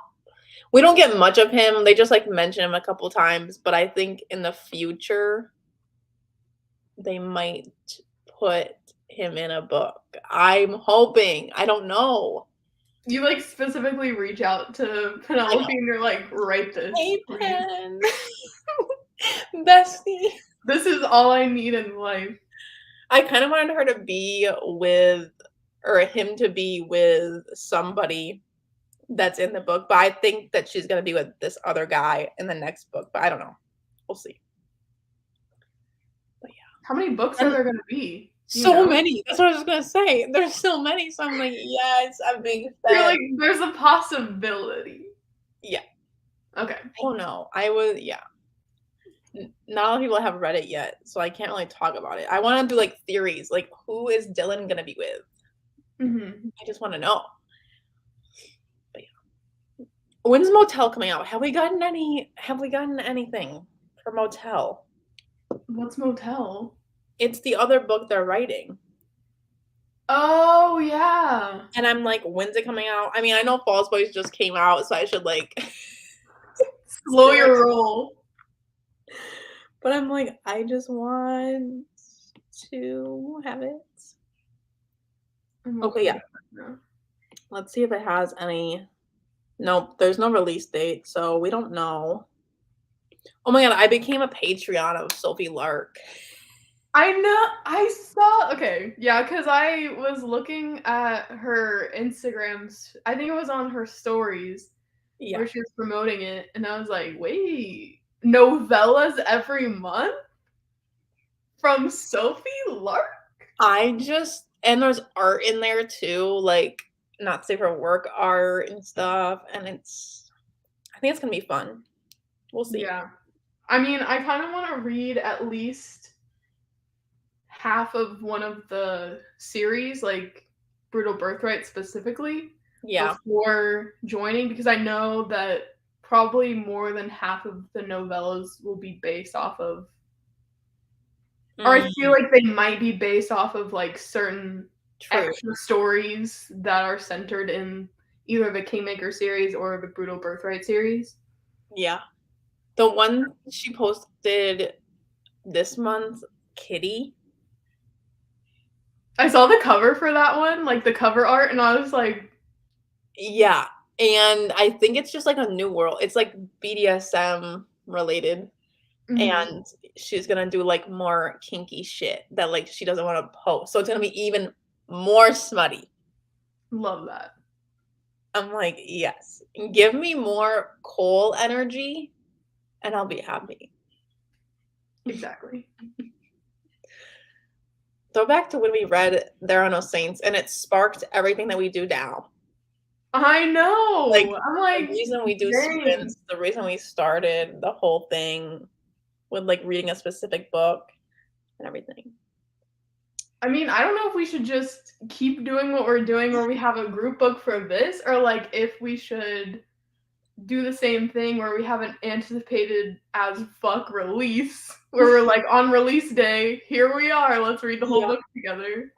we don't get much of him. They just like mention him a couple times, but I think in the future they might put him in a book. I'm hoping. I don't know. You like specifically reach out to I know. Penelope and you're like, write this, Hey, please. Pen. Bestie. This is all I need in life. I kind of wanted her to be with, or him to be with somebody that's in the book, but I think that she's gonna be with this other guy in the next book, but I don't know. We'll see. But How many books yeah. are And there gonna be? Do you so know? many. That's what I was gonna say. There's so many. So I'm like, yes, I'm being You're fed. like, there's a possibility. Yeah. Okay. I don't know. I was, yeah. Not a lot of people have read it yet, so I can't really talk about it. I want to do like theories, like who is Dylan gonna be with? Mm-hmm. I just want to know. But yeah. When's Motel coming out? Have we gotten any? Have we gotten anything for Motel? What's Motel? It's the other book they're writing, Oh yeah. and I'm like, when's it coming out? I mean, I know Falls Boys just came out, so I should like Slow your roll. But I'm like, I just want to have it. Okay, yeah. Let's see if it has any. Nope, there's no release date, so we don't know. Oh my god, I became a Patreon of Sophie Lark. I know. I saw. Okay, yeah, because I was looking at her Instagrams. I think it was on her stories Yeah. where she was promoting it, and I was like, wait, novellas every month from Sophie Lark? And there's art in there too, like, not safe for work art and stuff, and I think it's gonna be fun. We'll see. Yeah. I mean, I kind of want to read at least half of one of the series, like Brutal Birthright specifically, Yeah. before joining because I know that probably more than half of the novellas will be based off of, or I feel Mm, like they might be based off of like certain true. extra stories that are centered in either the Kingmaker series or the Brutal Birthright series. Yeah. The one she posted this month, Kitty. I saw the cover for that one, like the cover art, and I was like, Yeah, and I think it's just like a new world. It's like BDSM related, mhm, and she's gonna do like more kinky shit that like she doesn't want to post. So it's gonna be even more smutty. love that. I'm like, yes, give me more Cole energy, and I'll be happy. Exactly. Go back to when we read There Are No Saints, and it sparked everything that we do now. I Like, know. I'm the like, reason we do dang. sprints, the reason we started the whole thing with, like, reading a specific book and everything. I mean, I don't know if we should just keep doing what we're doing where we have a group book for this, or like if we should do the same thing where we have an anticipated as fuck release, where we're like on release day, here we are, let's read the whole Yeah. book together.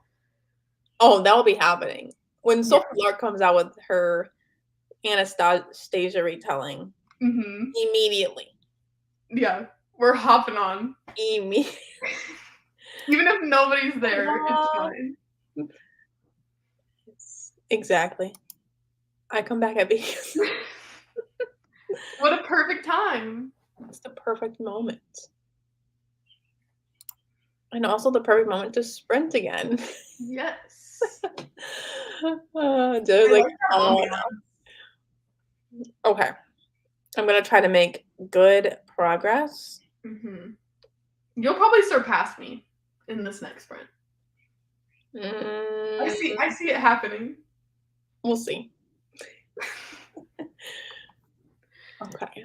Oh, that will be happening. When Yeah. Sophie Lark comes out with her Anastasia retelling, Mhm. immediately, Yeah. We're hopping on. imme Even if nobody's there, it's fine. Exactly. I come back at because What a perfect time. it's the perfect moment. And also the perfect moment to sprint again. Yes. Just I like, like that oh, ambiance. okay. I'm gonna try to make good progress. Mhm. You'll probably surpass me in this next sprint. Mm, I see it happening. we'll see. Okay.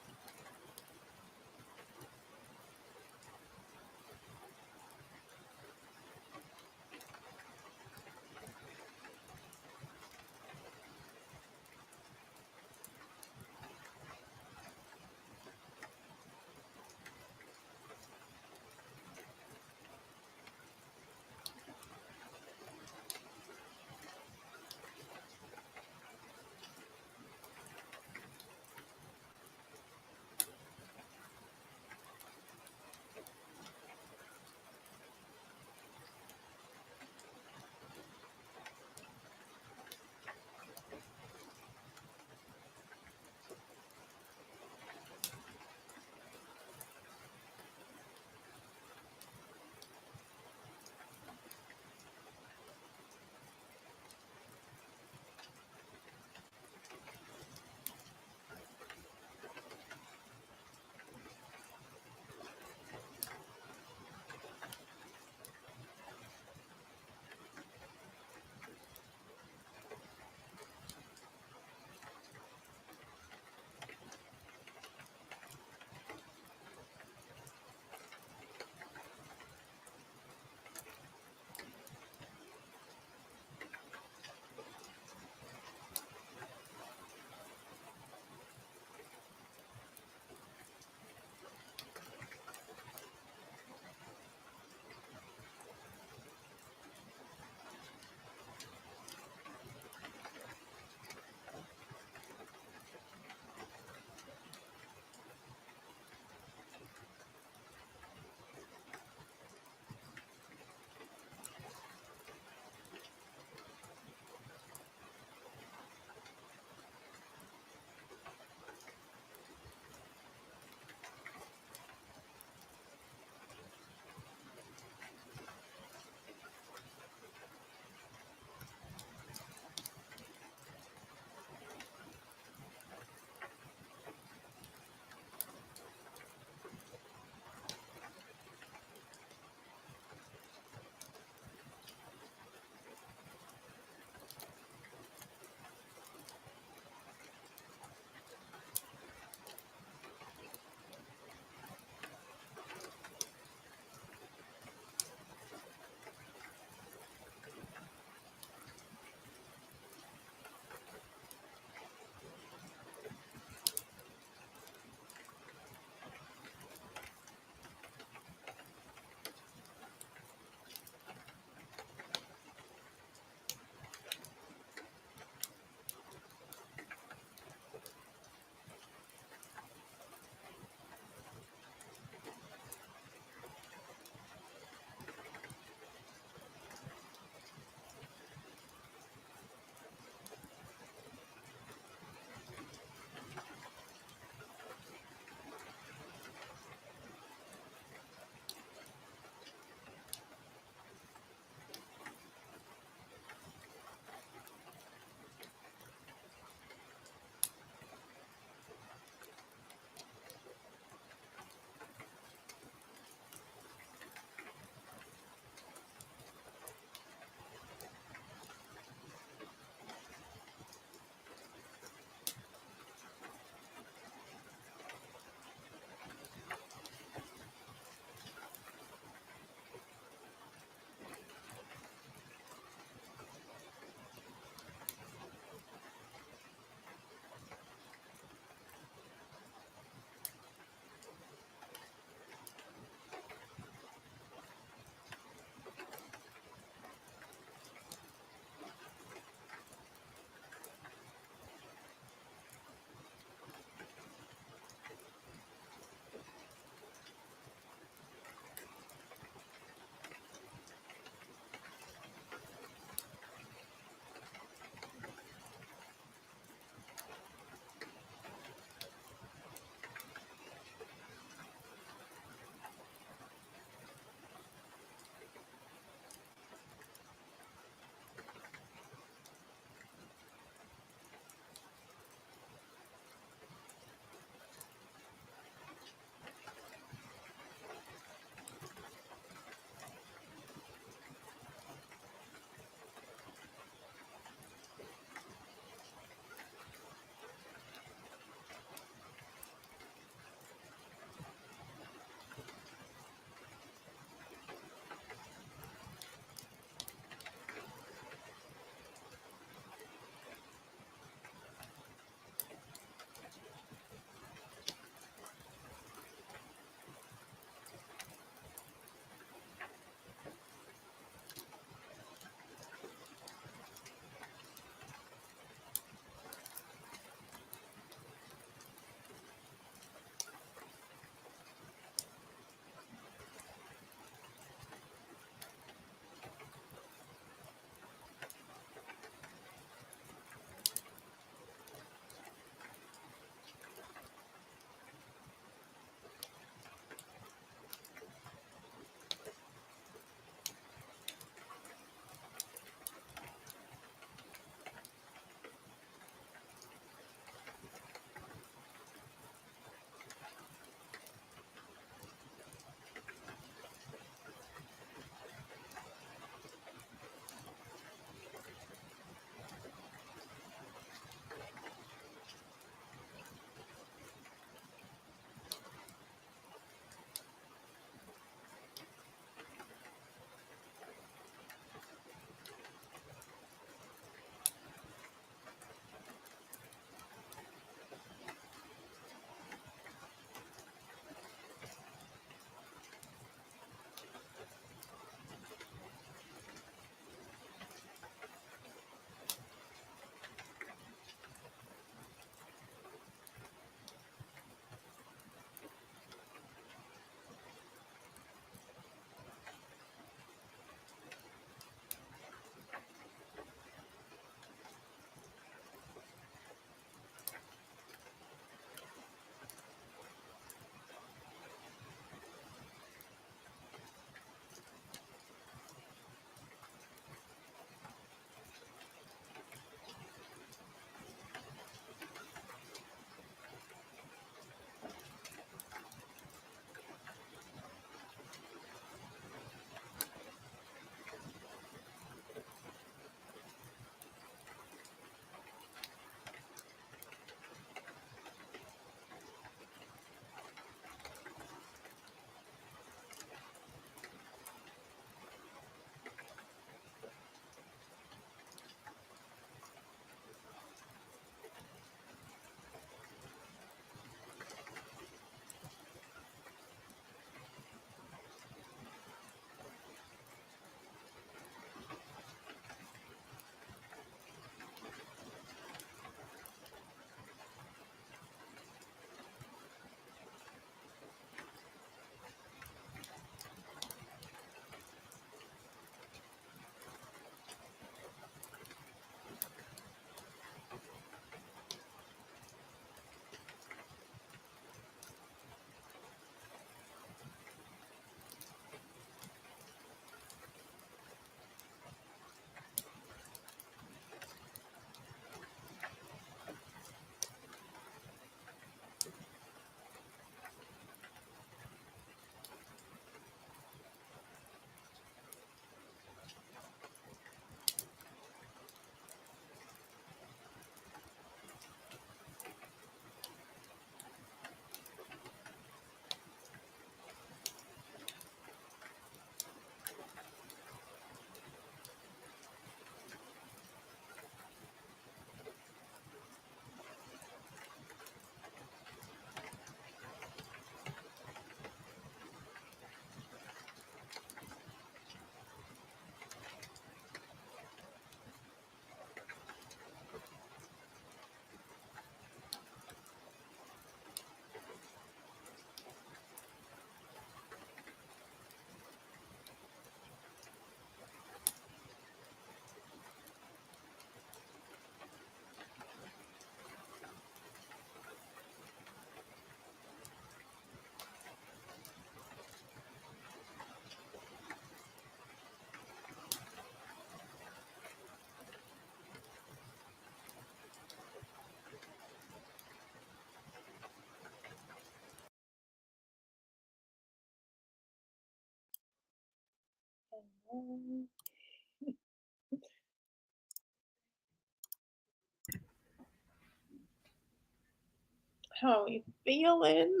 How are we feeling?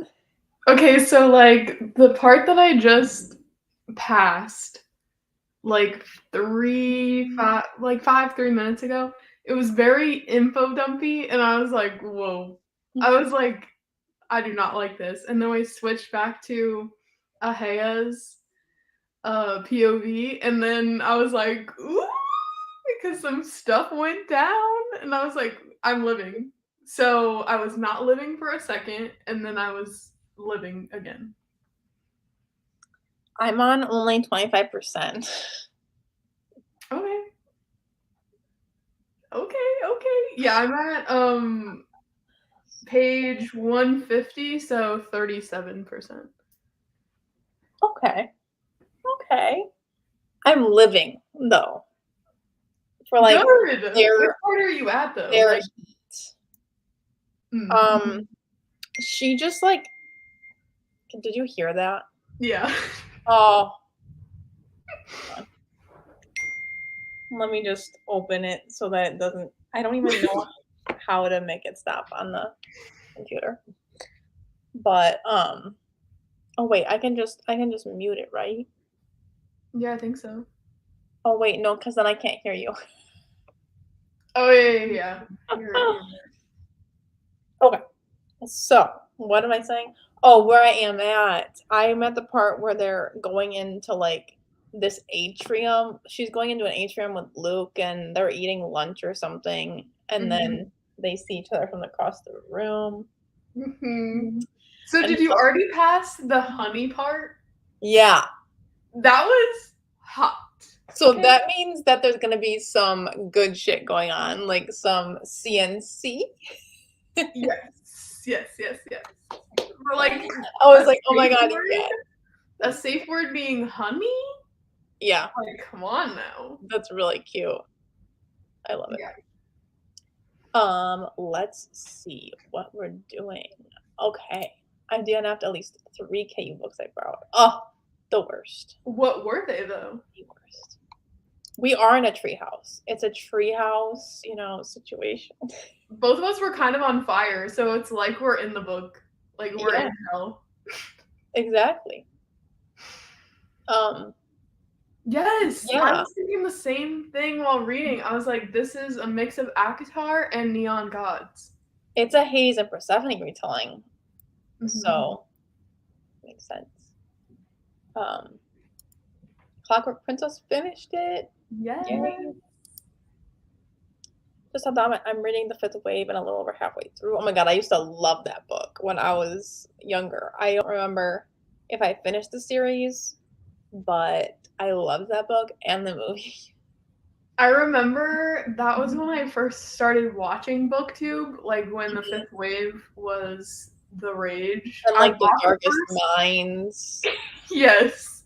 Okay, so like the part that I just passed, like 3 minutes ago, it was very info dumpy, and I was like, whoa. I was like, I do not like this. And then we switched back to Ahea's POV, and then I was like, ooh, because some stuff went down, and I was like, I'm living. So I was not living for a second, and then I was living again. I'm on only 25%. Okay. Okay. Yeah, I'm at page 150, so 37%. Okay. Okay. I'm living though. For like Good. What their part are you at though? their Like, heat. mm, Um, she just like did you hear that? yeah. Oh, let me just open it so that it doesn't I don't even know how to make it stop on the computer. But oh wait, I can just mute it, right? Yeah, I think so. Oh wait, no, because then I can't hear you. Oh yeah. You're Okay. So, what am I saying? Oh, where I am at. I'm at the part where they're going into like this atrium. She's going into an atrium with Luke and they're eating lunch or something. And Mhm. then they see each other from across the room. Mhm. Mhm. So And did you already pass the honey part? yeah. That was hot. So Okay. that means that there's going to be some good shit going on, like some CNC. Yes. For like I a was like, oh my safe God, word, yeah. a safe word being honey? Yeah, Like, come on now. that's really cute. I love it. Yeah. Let's see what we're doing. Okay. I DNF'd at least 3 KU books I borrowed. Oh, the worst. What were they though? The worst. We are in a treehouse. It's a treehouse, situation. Both of us were kind of on fire, so it's like we're in the book. Like we're Yeah, in hell. exactly. Um, Yes, I yeah, was thinking the same thing while reading. I was like, this is a mix of Akatar and Neon Gods. it's a Hades and Persephone retelling, Mhm. so makes sense. Um, Clockwork Princess finished it. Yeah. Yay. Just how dumb I'm reading The Fifth Wave and a little over halfway through. Oh my God, I used to love that book when I was younger. I don't remember if I finished the series, but I loved that book and the movie. I remember that was when I first started watching BookTube, like when the fifth wave was the rage. And I like The bought the Darkest first Minds. Yes.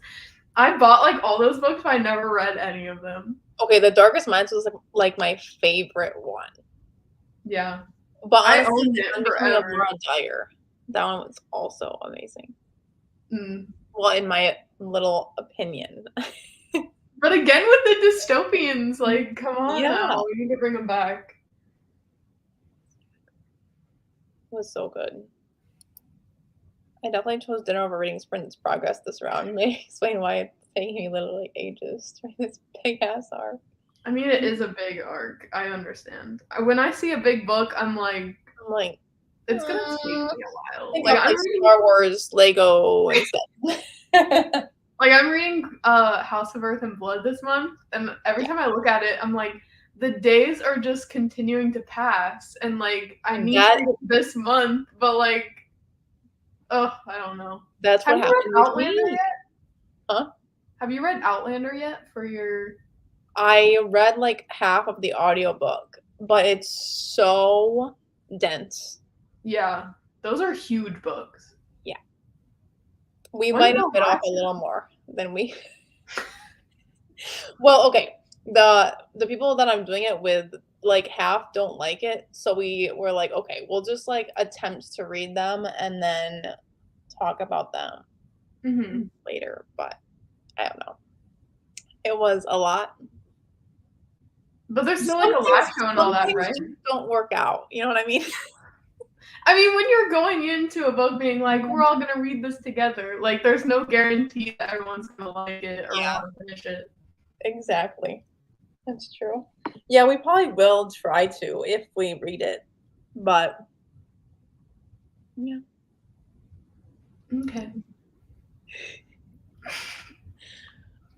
I bought like all those books, but I never read any of them. Okay, The Darkest Minds was like my favorite one. Yeah. But I honestly, owned it Unbecoming of forever. Laura Dyer. That one was also amazing. Mm. Well, in my little opinion. But again with the dystopians, like, come on Yeah, now, we need to bring them back. it was so good. I definitely chose dinner over reading Sprint's Progress this round. May explain why it's taking me literally ages to read this big ass arc. I mean, it is a big arc. I understand. When I see a big book, I'm like, I'm like, it's gonna take me a while. think I'll play Star Wars Lego instead. I'm reading House of Earth and Blood this month, and every time I look at it, I'm like, the days are just continuing to pass, and like I need to That read it this month, but like, oh, I don't know. that's Have what you read happened with Outlander me. yet? Huh? Have you read Outlander yet for your? I read like half of the audiobook, but it's so dense. Yeah, those are huge books. Yeah. We When's might have the bit off last? a little more than we Well, okay. The people that I'm doing it with, like half don't like it. So we were like, okay, we'll just like attempt to read them and then talk about them Mm-hmm. later. But I don't know. It was a lot. But there's still like Some a live things show and all some that, things right? just don't work out, you know what I mean? I mean, when you're going into a book being like, we're all gonna read this together, like there's no guarantee that everyone's gonna like it or Yeah, want to finish it. exactly. That's true. Yeah, we probably will try to if we read it, but yeah. Okay.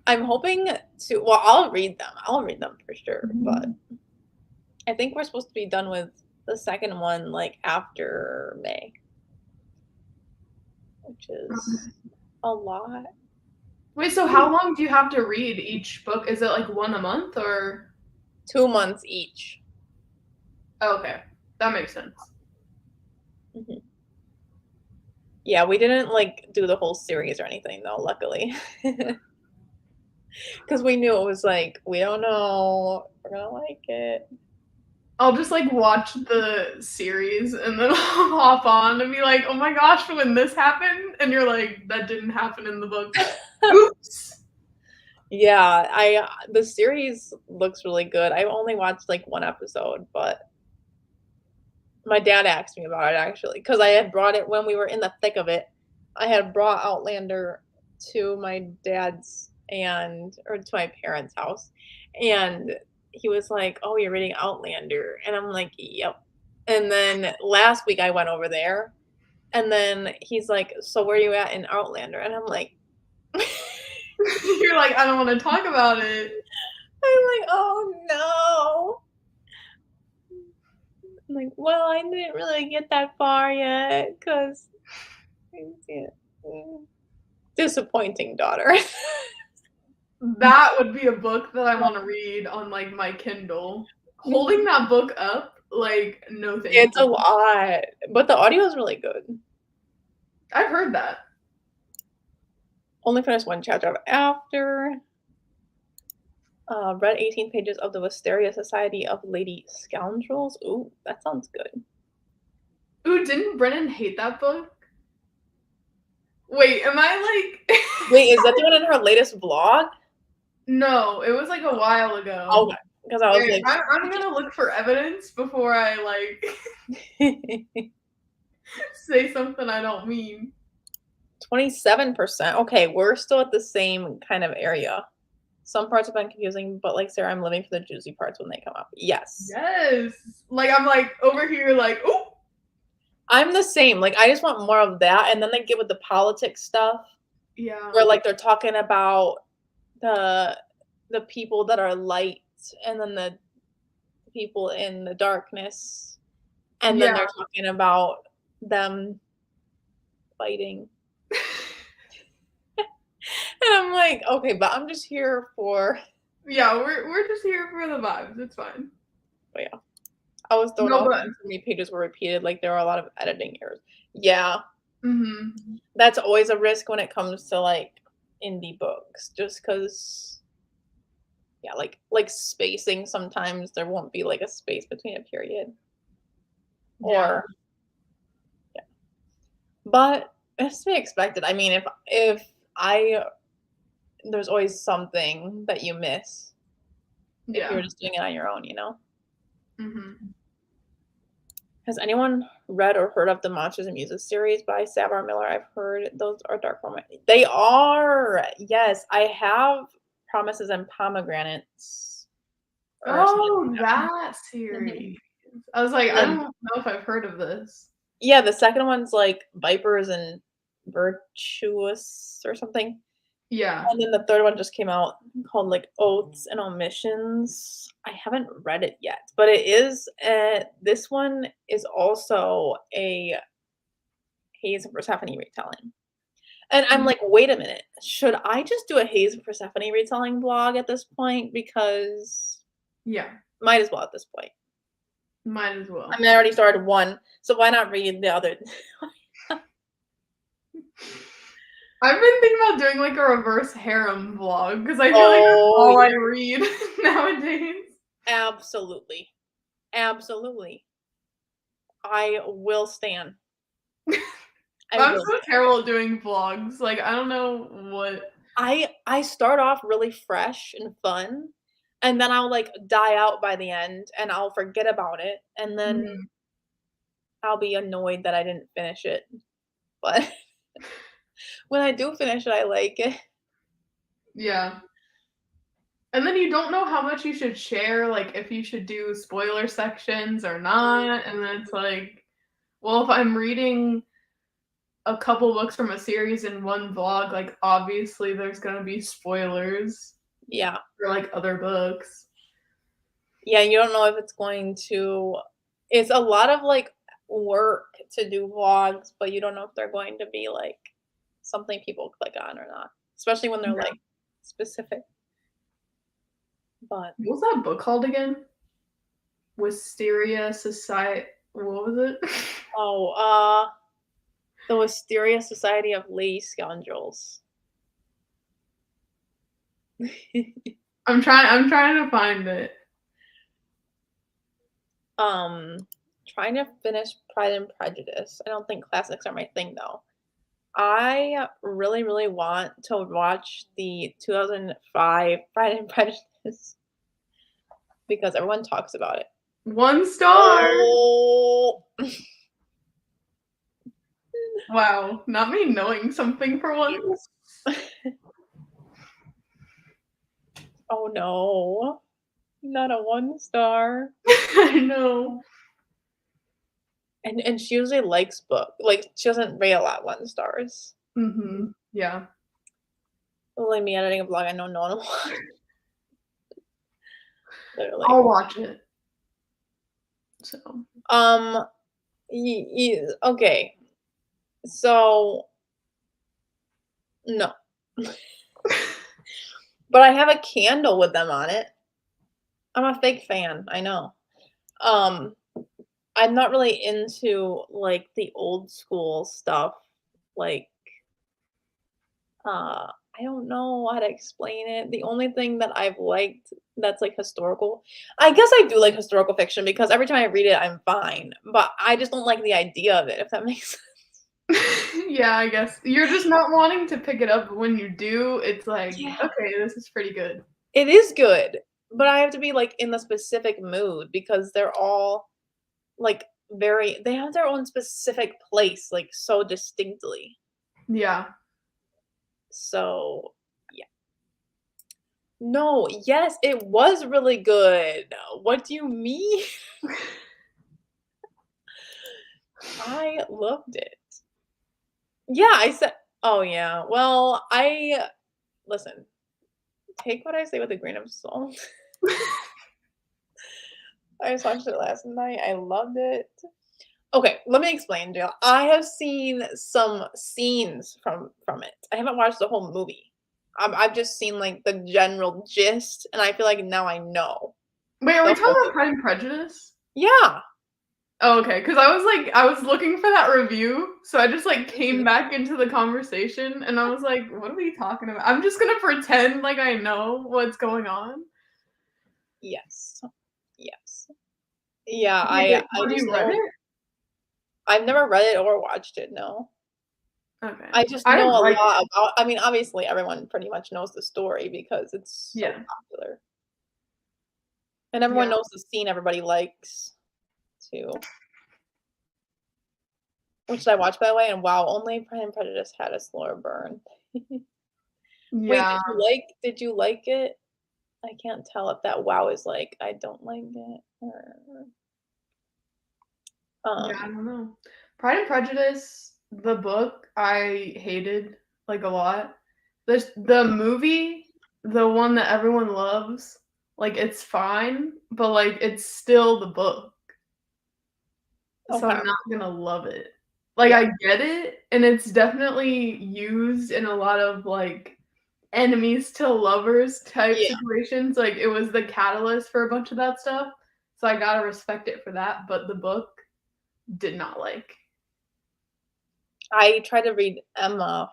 I'm hoping to well, I'll read them. I'll read them for sure, but I think we're supposed to be done with the second one, like, after May, which is a lot. Wait, so how long do you have to read each book? Is it like one a month or? 2 months each. Oh, okay, that makes sense. Mhm. Yeah, we didn't, like, do the whole series or anything, though, luckily. Because we knew it was like, we don't know if we're gonna like it. I'll just like watch the series and then I'll hop on and be like, oh my gosh, when this happened, and you're like, that didn't happen in the book. Oops. Yeah, the series looks really good. I only watched, like, 1 episode, but my dad asked me about it actually, because I had brought it when we were in the thick of it. I had brought Outlander to my dad's or to my parents' house, and he was like, "Oh, you're reading Outlander?" And I'm like, "Yep." And then last week I went over there, and then he's like, "So where are you at in Outlander?" And I'm like You're like, I don't want to talk about it. I'm like, "Oh, no." I'm like, "Well, I didn't really get that far yet, 'cause" disappointing daughter. That would be a book that I want to read on like my Kindle. Holding that book up, like, no thank It's a you. lot, but the audio is really good. I've heard that. Only finished 1 chapter of After, read 18 pages of the Wisteria Society of Lady Scoundrels. Ooh, that sounds good. Ooh, didn't Brennan hate that book? Wait, am I like Wait, is that the one in her latest vlog? No, it was like a while ago. Okay, because I was Wait, like I'm gonna look for evidence before I like say something I don't mean. 27%. Okay, we're still at the same kind of area. Some parts have been confusing, but like Sarah, I'm living for the juicy parts when they come up. Yes. Yes. Like I'm like over here like, ooh. I'm the same, like, I just want more of that, and then they get with the politics stuff, Yeah. where, like, they're talking about the the people that are light, and then the people in the darkness, and then Yeah. they're talking about them fighting, and I'm like, "Okay, but I'm just here for" Yeah, we're just here for the vibes. It's fine. but yeah, I was thrown No, off but when so many pages were repeated, like, there were a lot of editing errors. Yeah, mhm. that's always a risk when it comes to, like, indie books, just because. Yeah, like spacing, sometimes there won't be, like, a space between a period Yeah. or yeah. But it's to be expected. I mean, if I there's always something that you miss if you're Yeah. just doing it on your own, you know? Mhm. Has anyone read or heard of the Monsters and Muses series by Savor Miller? I've heard those are dark romance. They are! Yes, I have Promises and Pomegranates or something Oh, like that that. Mhm. series. I was like, And I then don't know if I've heard of this. yeah, the second one's like Vipers and Virtuous or something. Yeah. And then the third one just came out called like Oaths and Omissions. I haven't read it yet, but it is this one is also a Haze and Persephone retelling. And I'm Mm, like, wait a minute, should I just do a Haze and Persephone retelling blog at this point? Because yeah, might as well at this point. might as I well. mean, I already started one, so why not read the other? I've been thinking about doing like a reverse harem vlog because I feel like that's Oh, all I yeah. read nowadays. Absolutely. Absolutely. I will stand. I But I'm will so stand. terrible at doing vlogs. Like I don't know what. I start off really fresh and fun, and then I'll, like, die out by the end, and I'll forget about it, and then Mhm. I'll be annoyed that I didn't finish it, but when I do finish it, I like it. Yeah. And then you don't know how much you should share, like, if you should do spoiler sections or not, and then it's like, well, if I'm reading a couple books from a series in one vlog, like, obviously there's gonna be spoilers Yeah. for, like, other books. Yeah, you don't know if it's going to it's a lot of, like, work to do vlogs, but you don't know if they're going to be, like, something people click on or not, especially when they're, Yeah. like, specific, but What was that book called again? Wisteria Society. What was it? oh, The Wisteria Society of Lady Scoundrels. I'm trying to find it. Um, Trying to finish Pride and Prejudice. I don't think classics are my thing, though. I really, really want to watch the 2005 Pride and Prejudice because everyone talks about it. 1 star. Oh. Wow, not me knowing something for once. Oh, no. Not a 1 star. I know. And she usually likes book like, she doesn't rate a lot 1 stars. Mhm. Yeah. Like me editing a vlog, I know no one will watch, literally. I'll watch it. So Um, okay, so no. But I have a candle with them on it. I'm a fake fan, I know. Um, I'm not really into, like, the old school stuff, like, I don't know how to explain it. The only thing that I've liked that's, like, historical I guess I do like historical fiction because every time I read it, I'm fine, but I just don't like the idea of it, if that makes sense. yeah, I guess. You're just not wanting to pick it up, but when you do, it's like, Yeah. "Okay, this is pretty good." It is good, but I have to be, like, in the specific mood because they're all, like, they have their own specific place, like, so distinctly. Yeah. So, yeah. No, yes, it was really good. What do you mean? I loved it. Yeah, I said oh, yeah. Well, listen, take what I say with a grain of salt. I just watched it last night, I loved it. Okay, let me explain, Jill. I have seen some scenes from it. I haven't watched the whole movie. I've just seen, like, the general gist, and I feel like now I know Wait, are we the talking whole about movie. Pride and Prejudice? Yeah. Oh, okay, 'cause I was looking for that review, so I just, like, came Mhm. back into the conversation, and I was like, "What are we talking about?" I'm just gonna pretend like I know what's going on. Yes. Yes. Yeah, Okay, wait, I have just you read know it? I've never read it or watched it, no. Okay. I just I know didn't a like lot it. about I mean, obviously, everyone pretty much knows the story because it's so Yeah. popular, and everyone Yeah. knows the scene everybody likes too. Which did I watch, by the way? And wow, only Pride and Prejudice had a slower burn. Wait, Yeah. did you like it? I can't tell if that wow is like, "I don't like it," or, Yeah, I um don't know. Pride and Prejudice, the book, I hated, like, a lot. The movie, the one that everyone loves, like, it's fine, but, like, it's still the book, so I'm okay, not gonna love it. Like, yeah, I get it, and it's definitely used in a lot of, like, enemies to lovers type yeah. situations, like, it was the catalyst for a bunch of that stuff, so I gotta respect it for that, but the book, did not like. I tried to read Emma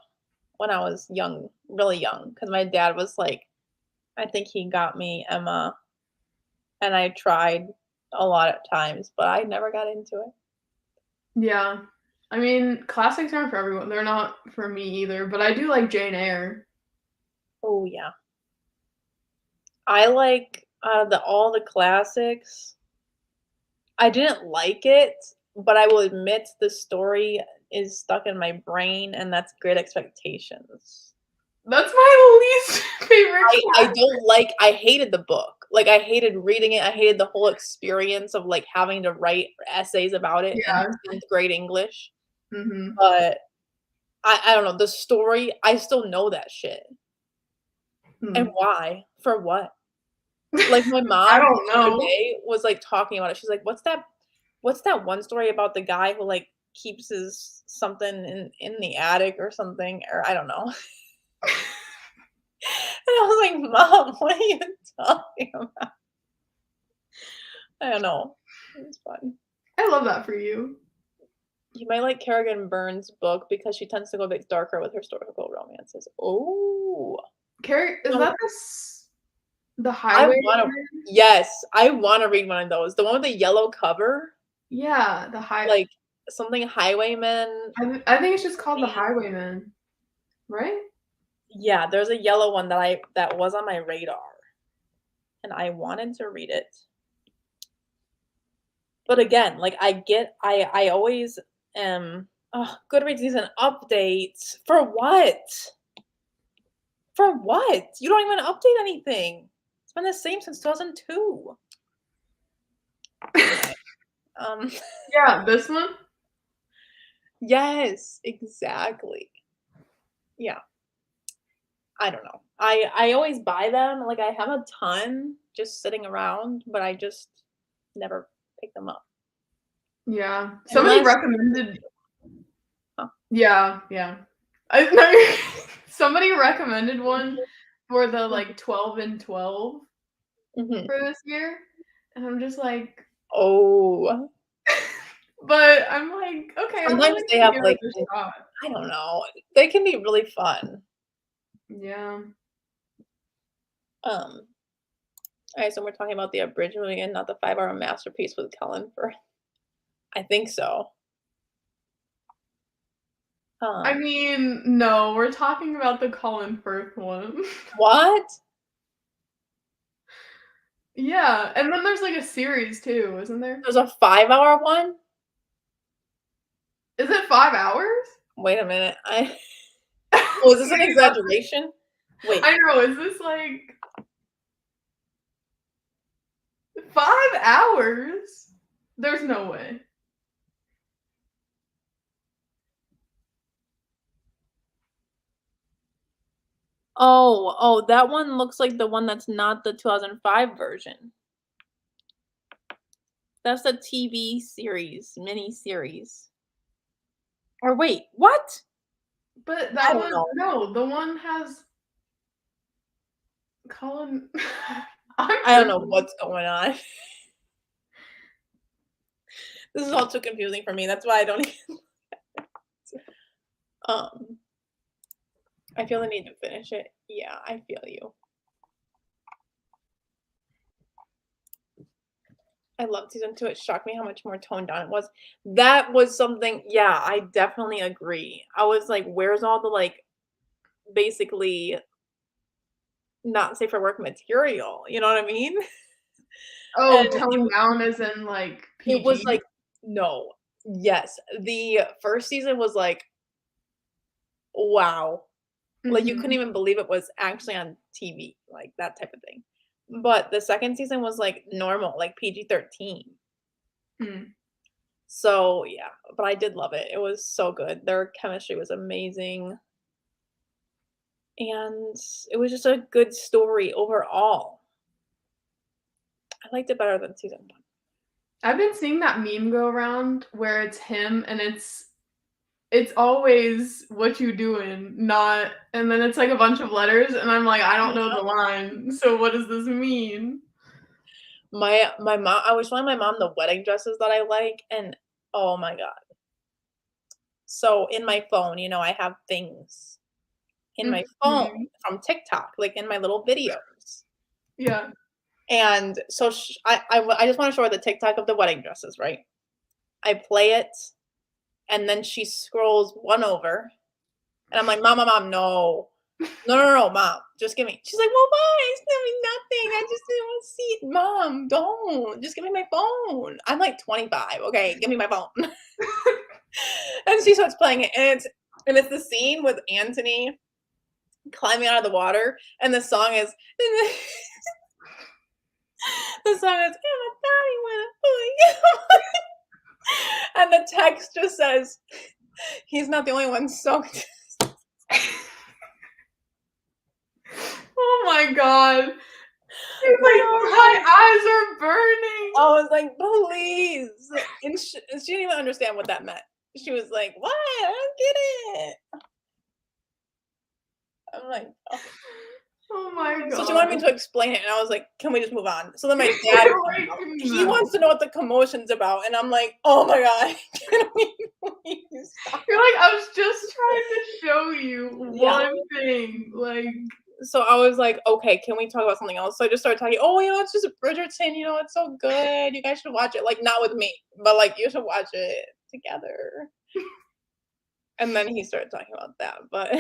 when I was young, really young, because my dad was like I think he got me Emma, and I tried a lot of times, but I never got into it. Yeah. I mean, classics aren't for everyone. They're not for me either, but I do like Jane Eyre. Oh, yeah. I like, out of all the classics, I didn't like it, but I will admit the story is stuck in my brain, and that's Great Expectations. That's my least favorite I class. don't like I hated the book. Like, I hated reading it, I hated the whole experience of, like, having to write essays about it in Yeah. 10th grade English, Mhm. but I don't know, the story, I still know that shit. And Hmm. why? For what? Like, my I mom don't the other know. day was, like, talking about it. She's like, what's that one story about the guy who, like, keeps his something in the attic or something?" Or I don't know. And I was like, "Mom, what are you talking about?" I don't know. It was fun. I love that for you. You might like Kerrigan Byrne's book because she tends to go a bit darker with historical romances. Oh, Carrie, is no, that the I Highwayman? wanna yes, I wanna read one of those. The one with the yellow cover, Yeah, the high like, something Highwayman. I think it's just called The Highwayman, right? Yeah, there's a yellow one that was on my radar, and I wanted to read it. But again, like, I always am, "Ugh, Goodreads needs an update." For what? For what? You don't even update anything. It's been the same since 2002. Anyway, um, Yeah, this one? yes, exactly. Yeah, I don't know. I always buy them, like, I have a ton just sitting around, but I just never pick them up. Yeah. Somebody Unless recommended huh. yeah, yeah. I no, somebody recommended one for the, like, 12 and 12 Mhm. for this year, and I'm just like Oh, but I'm like, "Okay, I'm sometimes willing they to have, give like, it a shot." I don't know, they can be really fun. Yeah. Um, alright, so we're talking about the abridged and not the 5-hour masterpiece with Cullen for I think so. I Um, mean, no, we're talking about the Colin Firth one. what? Yeah, and then there's, like, a series too, isn't there? There's a 5-hour one? Is it 5 hours? Wait a minute, I oh, is this an Maybe that's exaggeration? Wait, I know, is this, like 5 hours? There's no way. oh, that one looks like the one that's not the 2005 version. That's the TV series, mini-series. Or wait, what? But I that don't one know. no, the one has Colin I'm I don't know tripping. what's going on. This is all too confusing for me, that's why I don't even um, I feel the need to finish it. Yeah, I feel you. I loved season 2, it shocked me how much more toned down it was. That was something yeah, I definitely agree. I was like, "Where's all the, like, basically not safe for work material?" You know what I mean? And Oh, toned down as in, like, it was PG? like no. Yes, the first season was like, wow. Like, you couldn't Mhm. even believe it was actually on TV, like, that type of thing. But the 2nd season was, like, normal, like, PG-13. Mm. So, yeah, but I did love it. It was so good. Their chemistry was amazing, and it was just a good story overall. I liked it better than season 1. I've been seeing that meme go around where it's him and it's always "What you doing?" Not and then it's, like, a bunch of letters, and I'm like, "I don't know the line, so what does this mean?" My mom I was showing my mom the wedding dresses that I like, and oh my god. So, in my phone, I have things in my phone Mhm. from TikTok, like, in my little videos. Yeah. And so I just wanna show her the TikTok of the wedding dresses, right? I play it, and then she scrolls one over, and I'm like, "Mom, mom, mom, no." No, mom, just give me. She's like, well, why? It's giving nothing. I just didn't want to see it. Mom, don't. Just give me my phone. I'm like 25. Okay, give me my phone. And she starts playing it, and it's the scene with Anthony climbing out of the water, and the song is the song is "In my body when I pull you," and the text just says, "He's not the only one soaked." Oh my god. She's like, Oh, my eyes are burning. I was like, "Please," and she didn't even understand what that meant. She was like, "What? I don't get it." I'm like, "Oh." Oh my So she god. wanted me to explain it, and I was like, "Can we just move on?" So then my dad comes Like, out. He no. wants to know what the commotion's about, and I'm like, "Oh my god, can we please stop?" You're like, I was just trying to show you Yeah. one thing. Like, So I was like, "Okay, can we talk about something else?" So I just started talking, "Oh, it's just Bridgerton, it's so good. You guys should watch it." Like, not with me, but, like, "You should watch it together." And then he started talking about that, but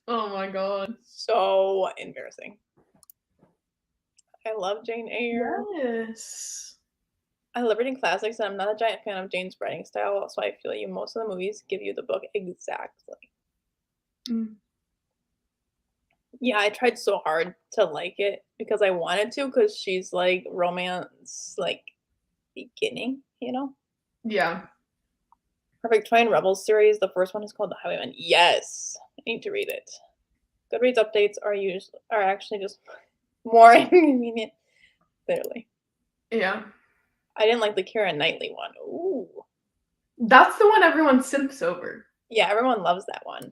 oh my god. so embarrassing. I love Jane Eyre. Yes. I love reading classics, and I'm not a giant fan of Jane's writing style, so I feel most of the movies give you the book exactly. Mm. Yeah, I tried so hard to like it because I wanted to, because she's, like, romance, like, beginning, Yeah. Her Victorian Rebels series, the first one is called The Highwayman. Yes, I need to read it. Goodreads updates are actually just more inconvenient, clearly. Yeah. I didn't like the Keira Knightley one. Ooh. That's the one everyone simps over. Yeah, everyone loves that one.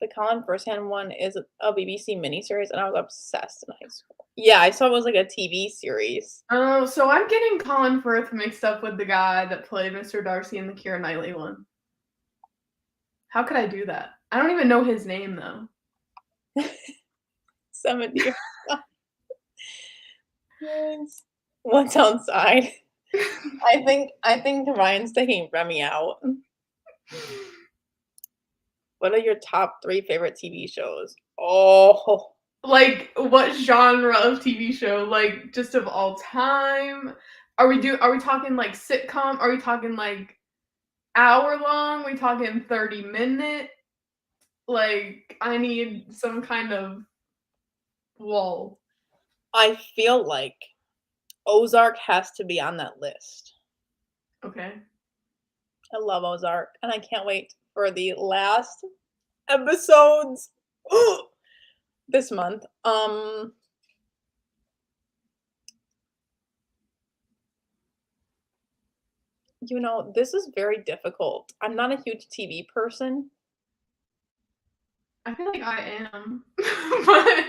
The Colin Firsthand one is a BBC miniseries, and I was obsessed in high school. Yeah, I saw it was like a TV series. Oh, so I'm getting Colin Firth mixed up with the guy that played Mr. Darcy in the Keira Knightley one. How could I do that? I don't even know his name though. 70 What's outside? I think Ryan's taking Remy out. What are your top 3 favorite TV shows? Oh, Like, what genre of TV show? Like, just of all time? Are we talking like sitcom? Are we talking like hour long? We talking 30-minute? Like, I need some kind of wall. I feel like Ozark has to be on that list. Okay. I love Ozark, and I can't wait for the last episodes this month. This is very difficult. I'm not a huge TV person. I feel like I am, but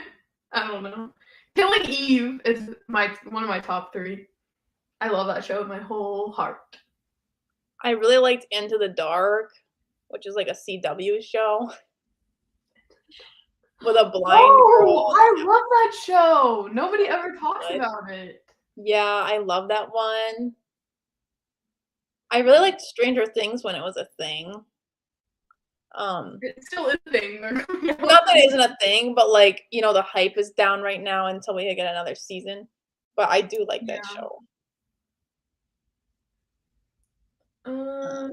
I don't know. Killing Eve is one of my top 3. I love that show with my whole heart. I really liked Into the Dark, which is like a CW show with a blind Oh, girl. I love that show. Nobody ever talks Good. about it. Yeah, I love that one. I really liked Stranger Things when it was a thing. It still is a thing. They're coming out Not that with it isn't a thing, but, like, the hype is down right now until we get another season. But I do like that yeah. show. Um,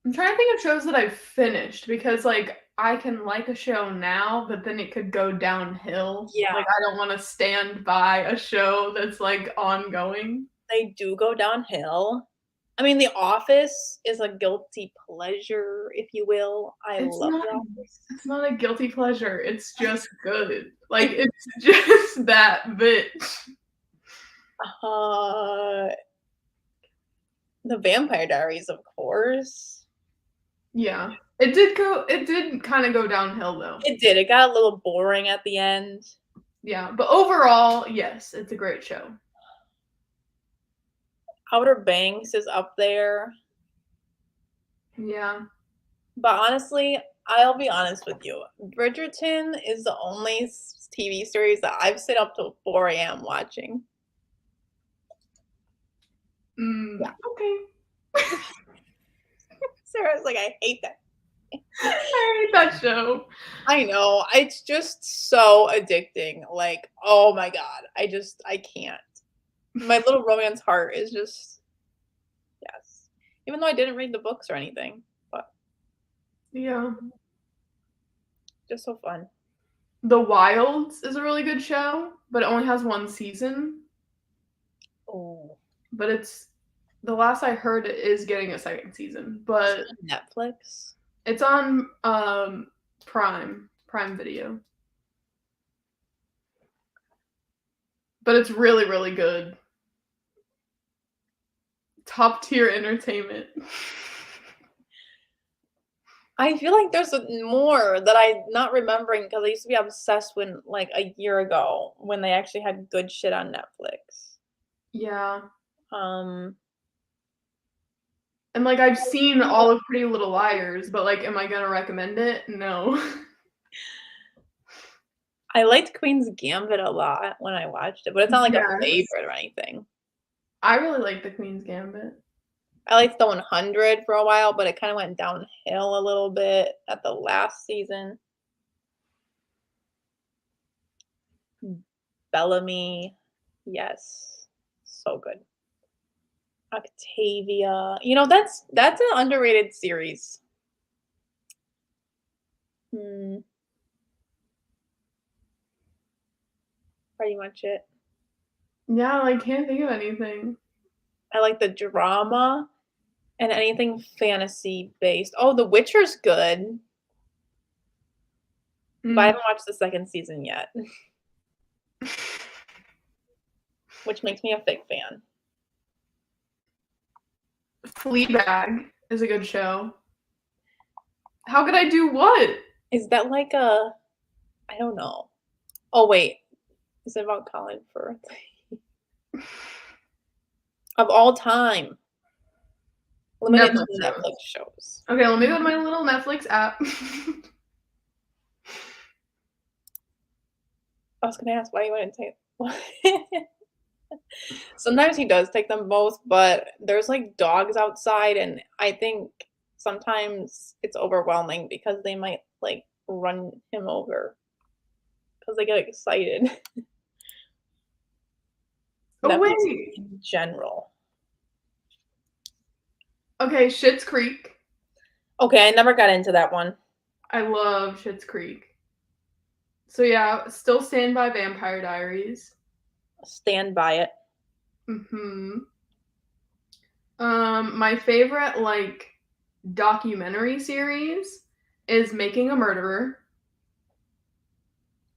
I'm trying to think of shows that I've finished because, like, I can like a show now, but then it could go downhill. Yeah, Like, I don't want to stand by a show that's like ongoing. they do go downhill. I mean, The Office is a guilty pleasure, if you will. I It's love not The Office. it's not a guilty pleasure. It's just good. Like, it's just that bit. Uh, The Vampire Diaries, of course. Yeah. It did kind of go downhill though. It did. It got a little boring at the end. Yeah, but overall, yes, it's a great show. Outer Banks is up there. Yeah. But honestly, I'll be honest with you. Bridgerton is the only TV series that I've stayed up till 4 a.m. watching. Yeah. Okay. Sarah's like, I hate that. I hate that show. I know. It's just so addicting. Like, oh my god. I can't. My Little Romance heart is just yes. Even though I didn't read the books or anything, but Yeah. just so fun. The Wilds is a really good show, but it only has one season. Oh, But it's the last I heard it is getting a second season, is it but on Netflix? it's on Prime Video. But it's really, really good. Top tier entertainment. I feel like there's more that I'm not remembering because I used to be obsessed when like a year ago when they actually had good shit on Netflix. Yeah. Um, And like I've seen all of Pretty Little Liars, but like am I gonna recommend it? No. I liked Queen's Gambit a lot when I watched it, but it's not like a Yes. favorite or anything. I really like The Queen's Gambit. I liked the 100 for a while, but it kind of went downhill a little bit at the last season. Bellamy, yes, so good. Octavia, that's an underrated series. Hmm, pretty much it. Yeah, I can't think of anything. I like the drama and anything fantasy based. Oh, The Witcher's good, but I Mm. haven't watched the second season yet, which makes me a fake fan. Fleabag is a good show. How could I do what? Is that like a I don't know. Oh wait, is it about Colin Firth? Of all time, limited Netflix to shows. Netflix shows. Okay, let me go to my little Netflix app. I was gonna ask why you wouldn't take sometimes he does take them both, but there's, like, dogs outside, and I think sometimes it's overwhelming because they might, like, run him over because they get excited. Oh Netflix wait. in general. Okay, Schitt's Creek. Okay, I never got into that one. I love Schitt's Creek. So yeah, still Stand by Vampire Diaries. Stand by it. Mhm. My favorite like documentary series is Making a Murderer.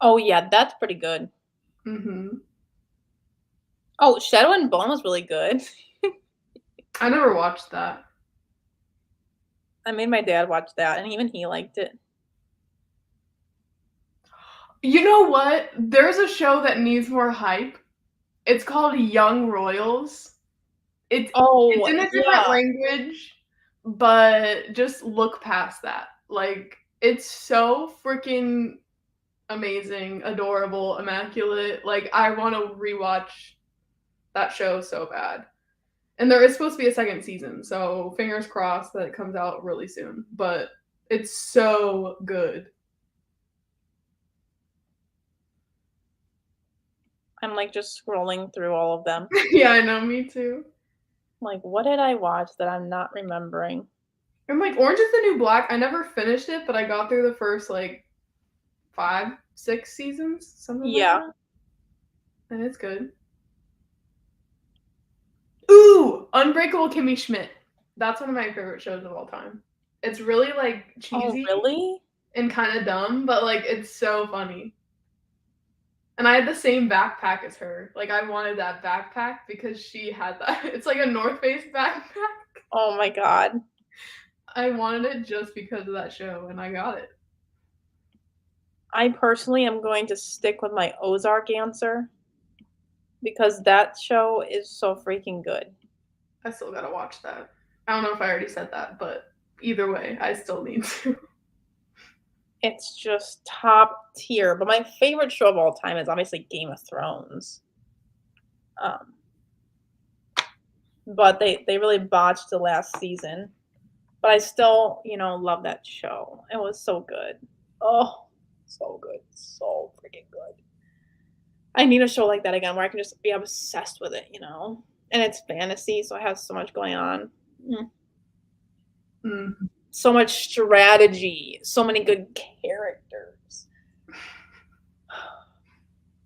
Oh, yeah, that's pretty good. Mhm. Oh, Shadow and Bone was really good. I never watched that. I made my dad watch that, and even he liked it. You know what? There's a show that needs more hype. It's called Young Royals. It's Oh, in a different yeah. language, but just look past that. Like it's so freaking amazing, adorable, immaculate. Like I want to rewatch that show so bad. And there is supposed to be a second season, so fingers crossed that it comes out really soon. But it's so good. I'm, like, just scrolling through all of them. Yeah, I know, me too. Like, what did I watch that I'm not remembering? I'm like, Orange is the New Black. I never finished it, but I got through the first like 5, 6 seasons, something like Yeah. that. And it's good. Ooh, Unbreakable Kimmy Schmidt. That's one of my favorite shows of all time. It's really like Oh, cheesy really? and kind of dumb, but like it's so funny. And I had the same backpack as her. Like I wanted that backpack because she had that. It's like a North Face backpack. Oh my god. I wanted it just because of that show, and I got it. I personally am going to stick with my Ozark answer because that show is so freaking good. I still gotta watch that. I don't know if I already said that, but either way, I still need to. It's just top tier, but my favorite show of all time is obviously Game of Thrones. Um, but they really botched the last season. But I still, love that show. It was so good. Oh, so good. So freaking good. I need a show like that again where I can just be obsessed with it. And it's fantasy, so I have so much going on. Mm. Mm. So much strategy, so many good characters.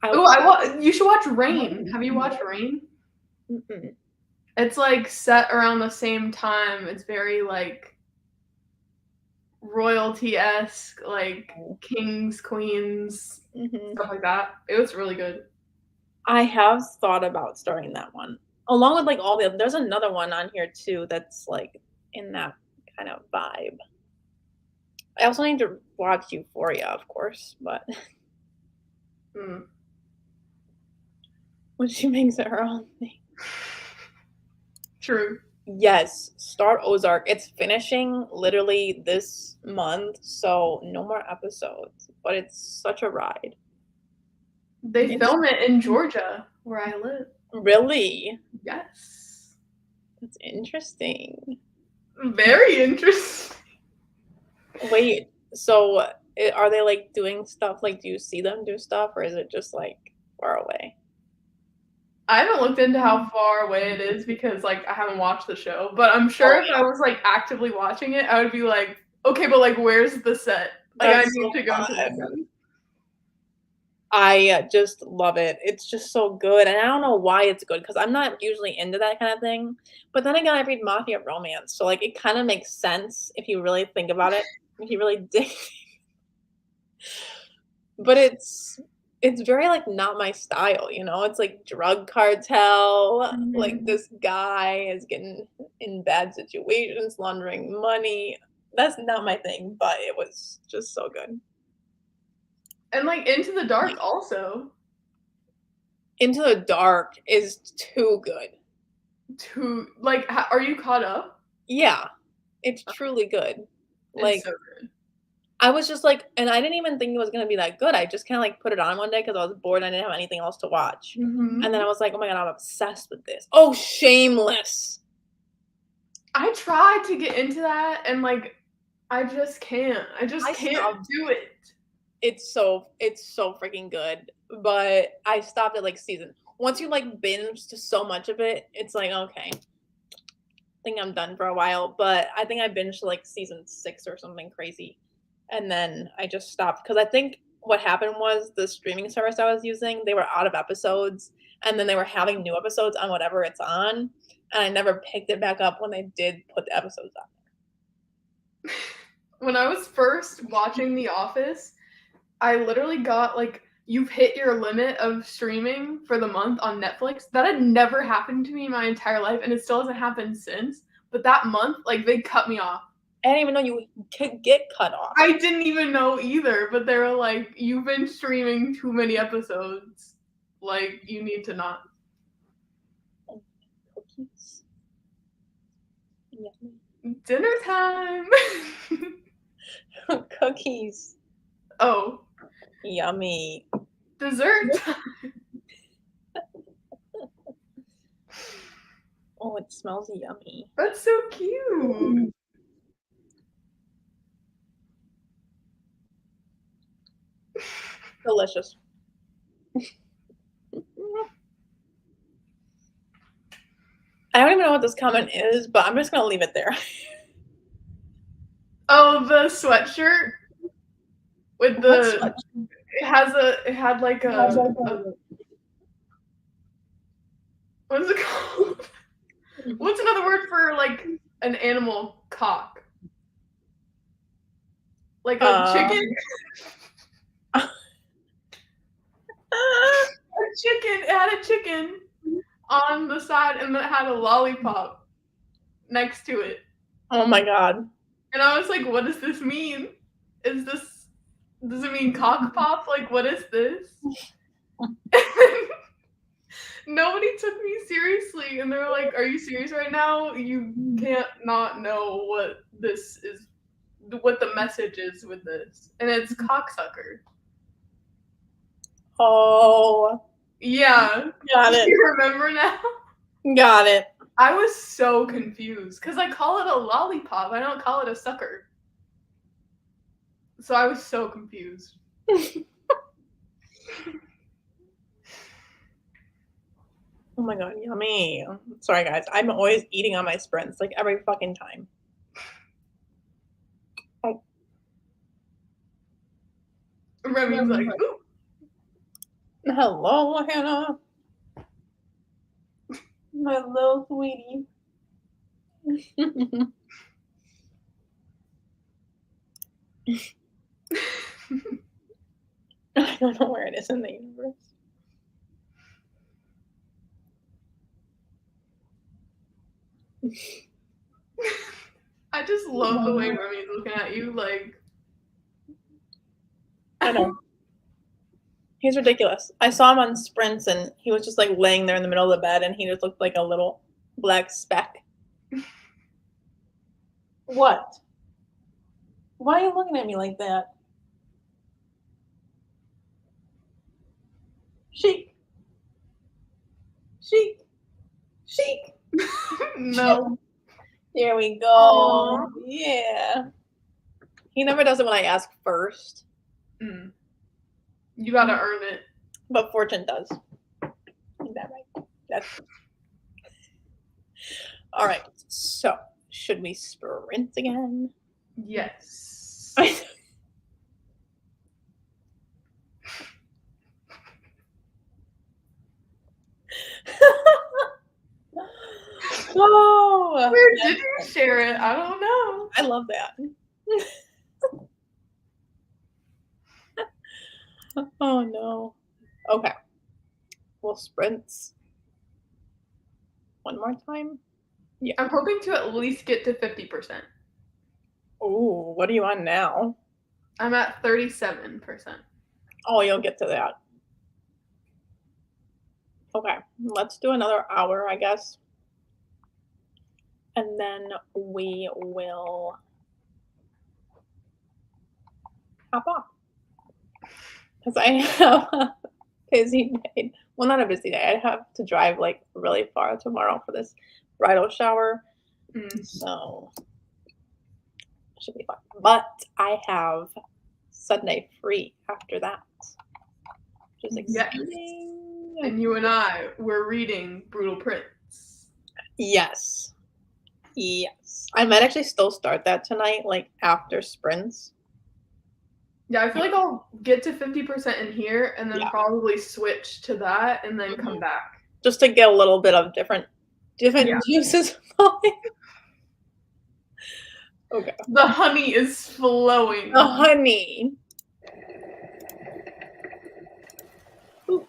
You should watch Rain. Have you watched Rain? Mm-mm. It's like set around the same time. It's very like royalty-esque, like kings, queens, stuff like that. It was really good. I have thought about starting that one. Along with like all the there's another one on here too that's like in that kind of vibe. I also need to watch Euphoria, of course, but Mm. when she makes it her own thing. True. Yes, start Ozark. It's finishing literally this month, so no more episodes, but it's such a ride. They film it in Georgia, where I live. Really? Yes. That's interesting. Very interesting. Wait, so are they like doing stuff? Like, do you see them do stuff, or is it just like far away? I haven't looked into how far away it is because like I haven't watched the show, but I'm sure if I was like actively watching it, I would be like, okay, but like where's the set? Like I need to go to the set. I just love it. It's just so good, and I don't know why it's good because I'm not usually into that kind of thing. But then again, I read mafia romance, so like it kind of makes sense if you really think about it. If you really dig, but it's very like not my style. It's like drug cartel. Like this guy is getting in bad situations, laundering money. That's not my thing, but it was just so good. And like Into the Dark also. Into the Dark is too good. Are you caught up? Yeah, it's truly good. Like, It's so good. I was just like and I didn't even think it was gonna be that good. I just kinda, like, put it on one day because I was bored and I didn't have anything else to watch. And then I was like, "Oh my god, I'm obsessed with this." Oh, Shameless! I tried to get into that and like I just can't. I just I can't stopped. do it. It's so freaking good, but I stopped at, like, season once you, like, binge to so much of it, it's like, "Okay, I think I'm done for a while," but I think I binged to, like, season 6 or something crazy, and then I just stopped because I think what happened was the streaming service I was using, they were out of episodes, and then they were having new episodes on whatever it's on, and I never picked it back up when they did put the episodes on. When I was first watching The Office, I literally got like you've hit your limit of streaming for the month on Netflix. That had never happened to me in my entire life, and it still hasn't happened since. But that month, like they cut me off. I didn't even know you could get cut off. I didn't even know either, but they were like, "You've been streaming too many episodes. Like you need to not." Cookies. Yummy. Dinner time. Cookies. Oh, Yummy. dessert time. Oh, it smells yummy. That's so cute. Delicious. I don't even know what this comment is, but I'm just gonna leave it there. Oh, the sweatshirt with the it had like a what is it called? What's another word for like an animal cock? Like a chicken? A chicken. It had a chicken on the side and then it had a lollipop next to it. Oh my god. And I was like, what does this mean? Does it mean cock pop? Like, what is this? Nobody took me seriously. And they were like, are you serious right now? You can't not know what this is, what the message is with this. And it's cocksucker. Oh. Yeah. Got it. You remember now? Got it. I was so confused because I call it a lollipop. I don't call it a sucker. So I was so confused. Oh my god, yummy. Sorry guys, I'm always eating on my sprints, like every fucking time. Oh. Remy's like, ooh. Hello, Hannah. My little sweetie. I don't know where it is in the universe. I just love the way Remy's looking at you, like. I know. He's ridiculous. I saw him on sprints and he was just like laying there in the middle of the bed and he just looked like a little black speck. What? Why are you looking at me like that? Chic. Chic. Chic. No. There we go. Aww. Yeah. He never does it when I ask first. Mm. You gotta earn it. But Fortune does. Is that right? That's all right. So, should we sprint again? Yes. Oh, where did you share it? I don't know. I love that. Oh no. Okay. We'll sprint one more time. Yeah. I'm hoping to at least get to 50%. Ooh, what are you on now? I'm at 37%. Oh, you'll get to that. Okay, let's do another hour, I guess. And then we will hop off. Because I have a busy day. Well, not a busy day. I have to drive like really far tomorrow for this bridal shower. So should be fun. But I have Sunday free after that. Which is exciting. Yes. And you and I were reading Brutal Prince. Yes. Yes. I might actually still start that tonight, like after sprints. Yeah, I feel like I'll get to 50% in here and then probably switch to that and then come back. Just to get a little bit of different juices flowing. Okay. The honey is flowing. The honey. Ooh.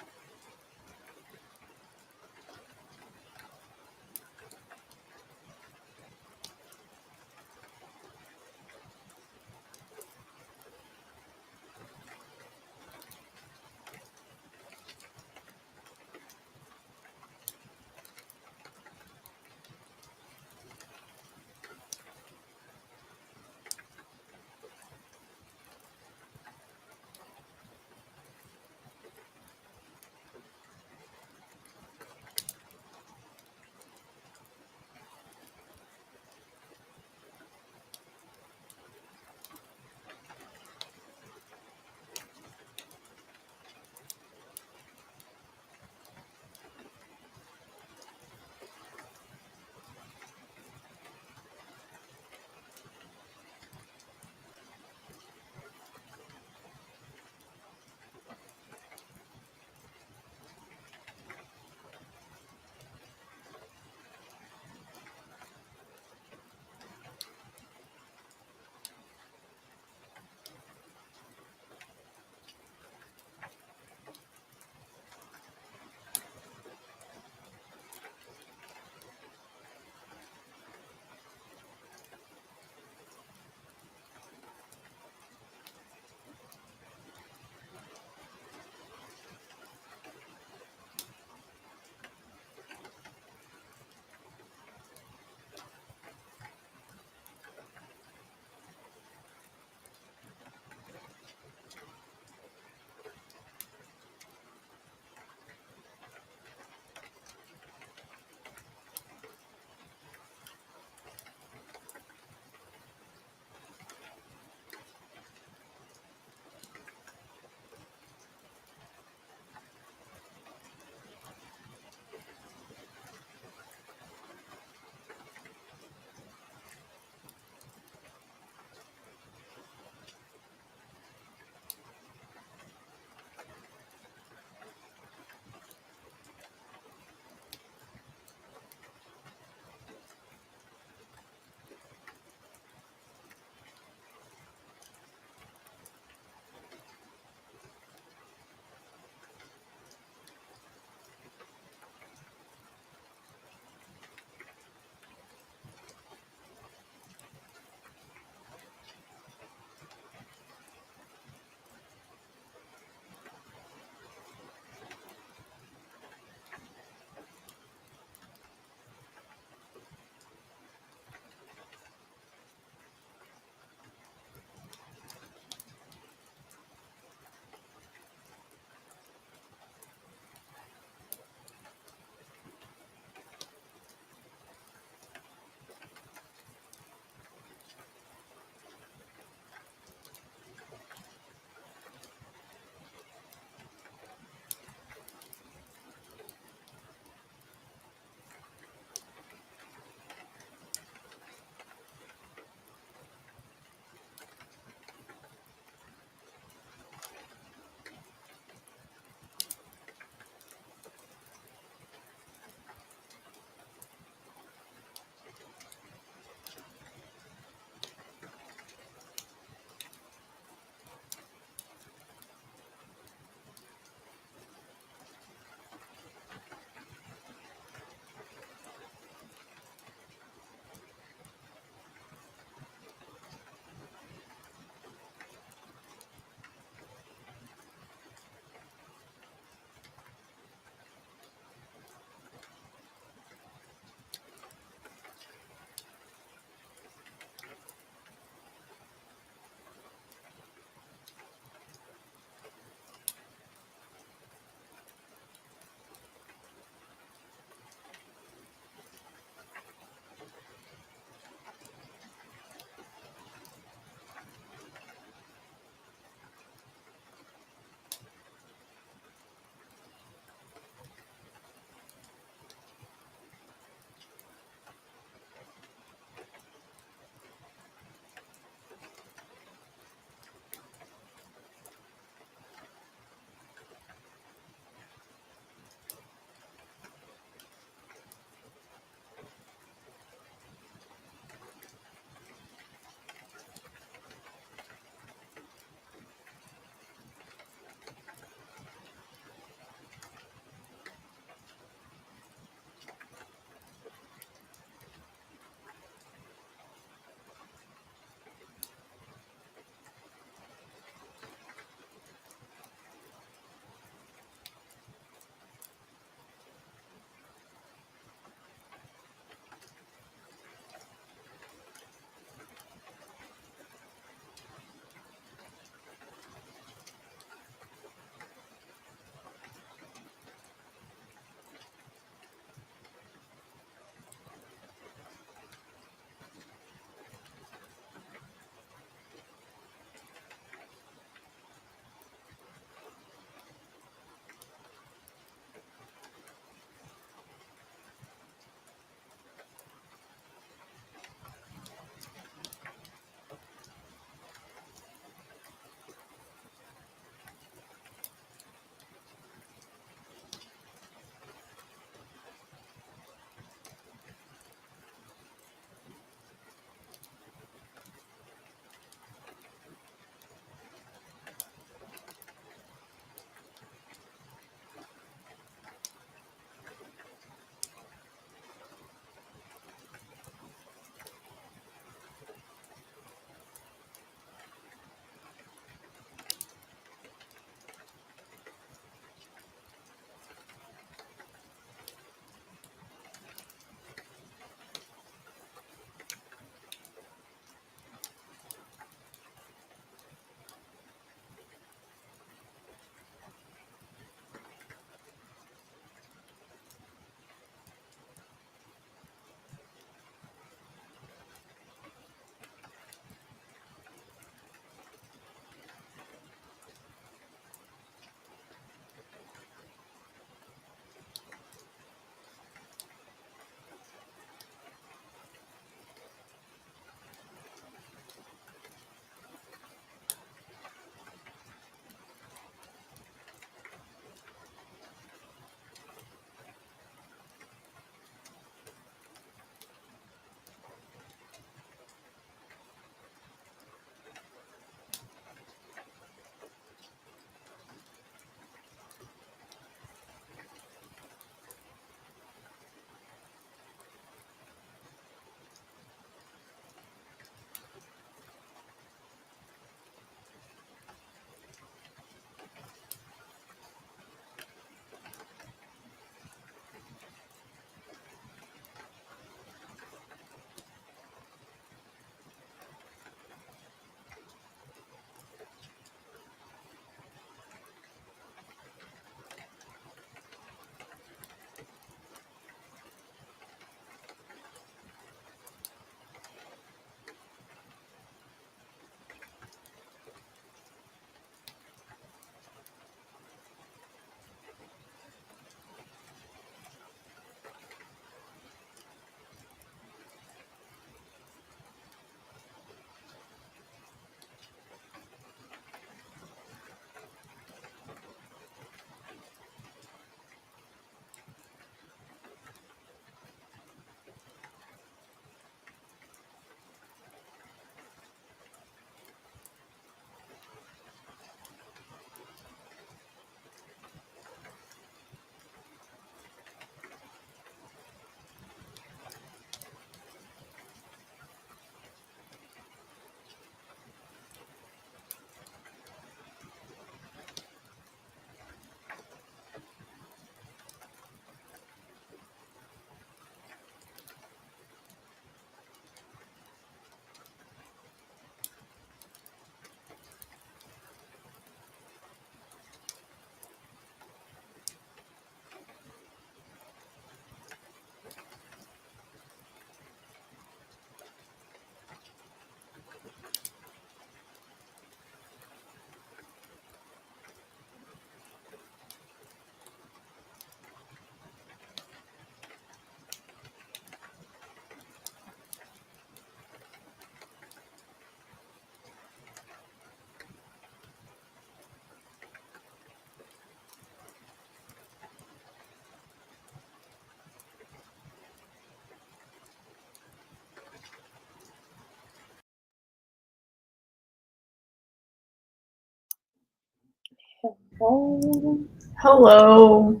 Oh, Hello.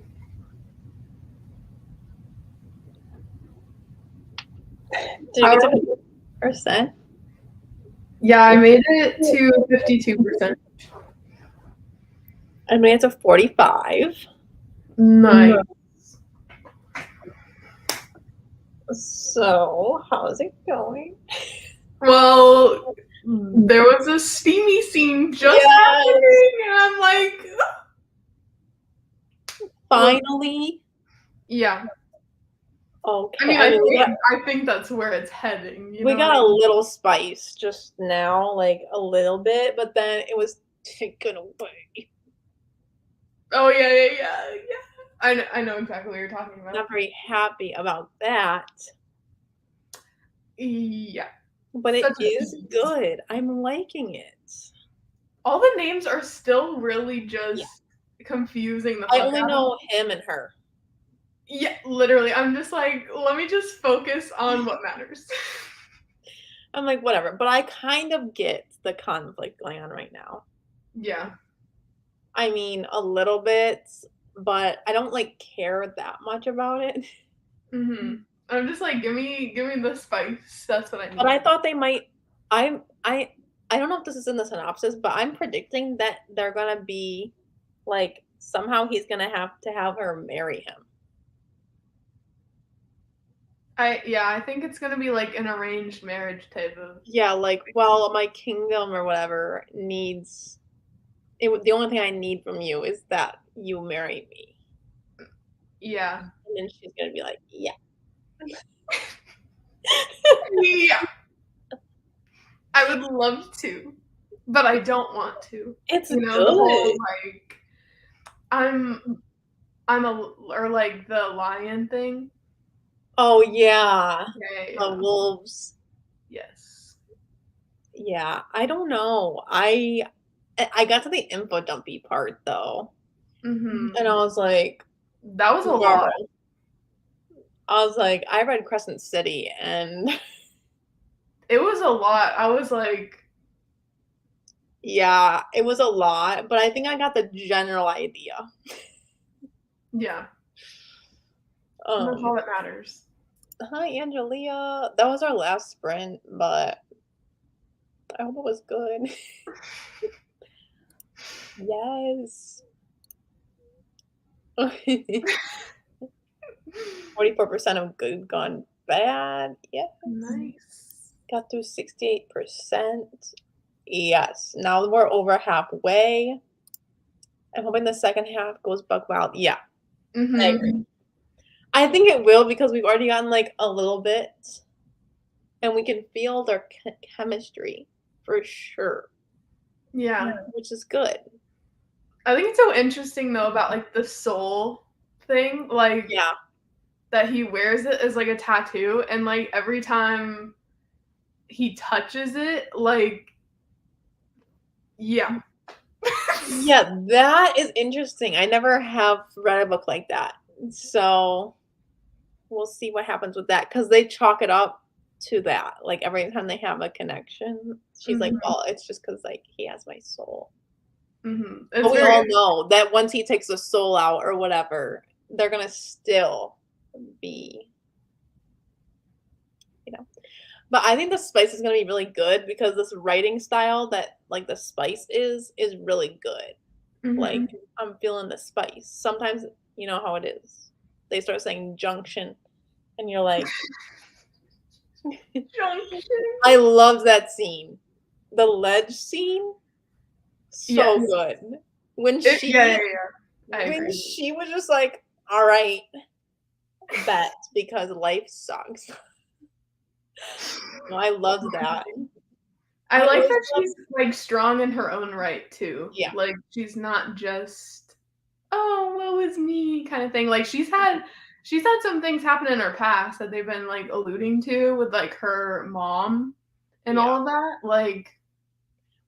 did you get to 50%? Yeah, I made it to 52%. I made it to 45. Nice. So, how's it going? Well, there was a steamy scene just Yes. happening, and I'm like, Finally. yeah. Okay. I mean, I mean, I think that's where it's heading. You we know got what a I mean? little spice just now, like a little bit, but then it was taken away. Oh yeah. I know exactly what you're talking about. Not very happy about that, Yeah. but it Such a is tease. good. I'm liking it. All the names are still really Yeah. just confusing the I fuck only out of me. know him and her. Yeah, literally. I'm just like, let me just focus on what matters. I'm like, whatever. But I kind of get the conflict going on right now. Yeah. I mean, a little bit, but I don't like care that much about it. I'm just like, give me the spice. That's what I But need. I thought they might. I'm I don't know if this is in the synopsis, but I'm predicting that they're gonna be like somehow he's gonna have to have her marry him. I think it's gonna be like an arranged marriage type of. Yeah, like, well, my kingdom or whatever needs it. The only thing I need from you is that you marry me, Yeah. and then she's gonna be like, yeah. Yeah. I would love to, but I don't want to. It's You know, the whole good. like I'm I'm a or like the lion thing. Oh yeah, the Yeah. wolves. Yes. Yeah, I don't know. I got to the info dumpy part though, and I Mhm. was like, That was a girl. lot. I was like, I read Crescent City, and It was a lot. I was like, yeah, it was a lot, but I think I got the general idea. yeah, that's Um, all that matters. Hi, Angelia. That was our last sprint, but I hope it was good. Yes. 44% of good gone bad. Yes. Nice. Got through 68%. Yes. Now we're over halfway. I'm hoping the second half goes buck wild. Yeah, I agree. Mhm. I think it will because we've already gotten like a little bit and we can feel their chemistry for sure, Yeah. which is good. I think it's so interesting though about like the soul thing, like Yeah. that he wears it as like a tattoo, and like every time he touches it, like yeah. Yeah, that is interesting. I never have read a book like that. So we'll see what happens with that because they chalk it up to that. Like every time they have a connection, she's like, Mhm. well, it's just because like he has my soul. Mhm. But It's we very all know that once he takes the soul out or whatever, they're gonna still be, you know. But I think the spice is gonna be really good because this writing style that like the spice is really good. Like, mhm. I'm feeling the spice. Sometimes, you know how it is. They start saying junction, and you're like, Junction. I love that scene. The ledge scene, so Yes. good. When Yeah. she I when agree. she was just like, all right, bet because life sucks. No, I loved that. I I like always that love she's like strong in her own right too. yeah. Like she's not just oh, woe is me kind of thing. Like she's had some things happen in her past that they've been like alluding to with like her mom and Yeah. all of that. Like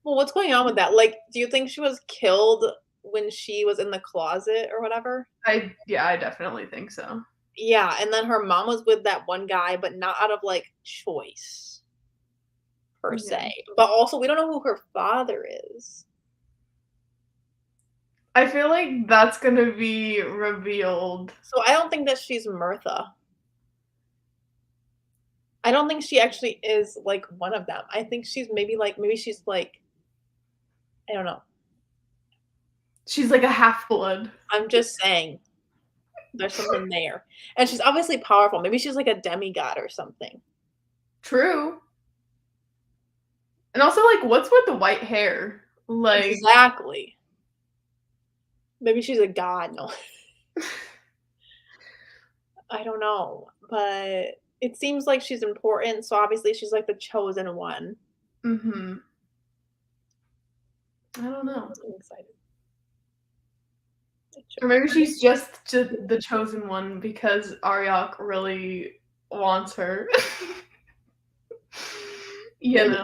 Well, what's going on with that? Like, do you think she was killed when she was in the closet or whatever? I definitely think so. Yeah, and then her mom was with that one guy, but not out of, like, choice per Yeah. se. But also, we don't know who her father is. I feel like that's gonna be revealed. So I don't think that she's Mirtha. I don't think she actually is, like, one of them. I think she's maybe she's, like I don't know. She's like a half-blood. I'm just saying there's something there. And she's obviously powerful. Maybe she's like a demigod or something. True. And also, like, what's with the white hair? Like, Exactly. Maybe she's a god. No. I don't know, but it seems like she's important, so obviously she's like the chosen one. mhm. I don't know. I'm excited. Or maybe she's just the chosen one because Aryak really wants her. You Maybe. know?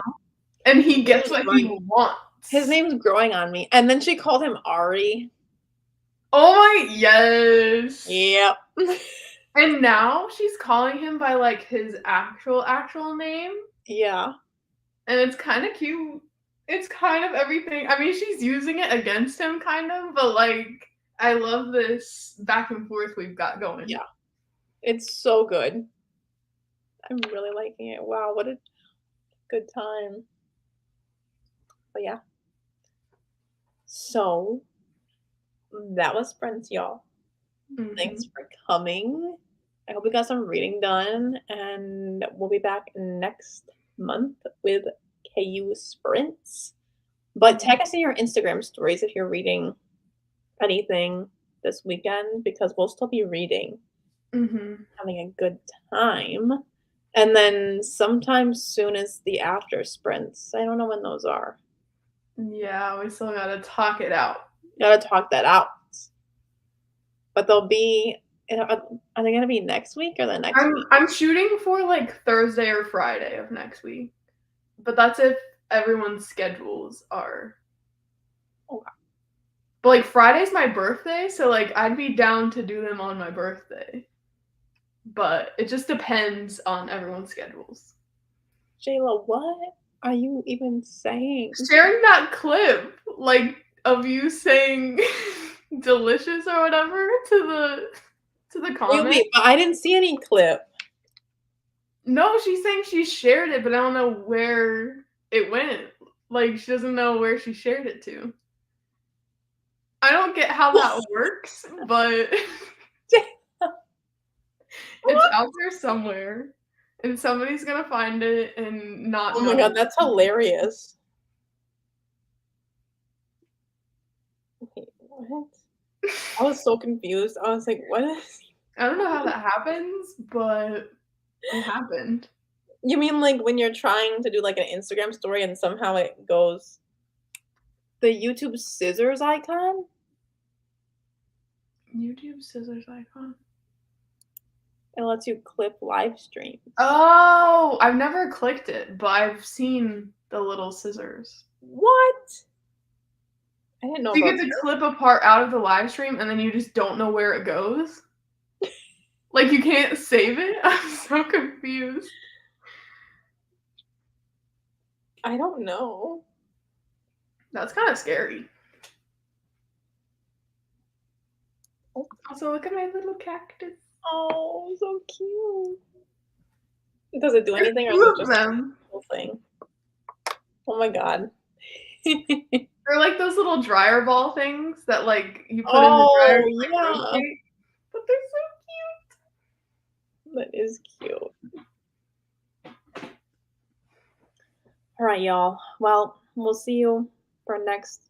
And he His gets name's what he growing his wants. name's growing on me, and then she called him Ari. Oh my yes. Yep. And now she's calling him by, like, his actual name, Yeah. and it's kinda cute. It's kind of everything. I mean, she's using it against him kind of, but, like, I love this back and forth we've got going. Yeah. It's so good. I'm really liking it. Wow, what a good time. But yeah. So, that was Friends, y'all. Thanks Mhm. for coming. I hope we got some reading done, and we'll be back next month with KU sprints. But tag us in your Instagram stories if you're reading anything this weekend because we'll still be reading, Mhm. having a good time. And then sometime soon is the after sprints. I don't know when those are. Yeah, we still gotta talk it out. Gotta talk that out. But they'll be, are they gonna be next week or the next I'm week? I'm shooting for, like, Thursday or Friday of next week, but that's if everyone's schedules are. Okay. But, like, Friday's my birthday, so, like, I'd be down to do them on my birthday, but it just depends on everyone's schedules. Jayla, what are you even saying? Sharing that clip, like, of you saying "delicious" or whatever to the comment. Wait, but I didn't see any clip. No, she's saying she shared it, but I don't know where it went. Like, she doesn't know where she shared it to. I don't get how that works, but it's What? out there somewhere, and somebody's gonna find it and not Oh my know. god, that's hilarious. Wait, what? I was so confused. I was like, "What is" I don't know how that happens, but it happened. You mean, like, when you're trying to do, like, an Instagram story and somehow it goes the YouTube scissors icon? YouTube scissors icon. It lets you clip live streams. Oh, I've never clicked it, but I've seen the little scissors. What? I didn't know So you about get to this. clip a part out of the live stream, and then you just don't know where it goes? Like, you can't save it? I'm so confused. I don't know. That's kinda scary. Oh, Also, look at my little cactus. oh, so cute. Does it do There's anything or is 2 it of just a them. little thing? Oh my god. They're like those little dryer ball things that, like, you put in the dryer Oh, to, like, yeah. rotate, but they're so That is cute. Alright, y'all. Well, we'll see you for next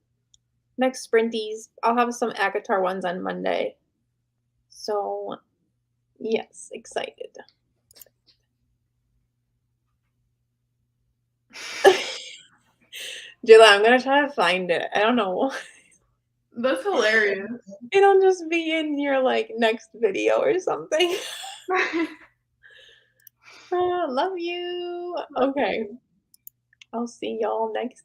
sprinties. I'll have some ACOTAR ones on Monday. So, yes, excited. Jayla, I'm gonna try to find it. I don't know. that's hilarious. It'll just be in your, like, next video or something. Love you. Okay. I'll see y'all next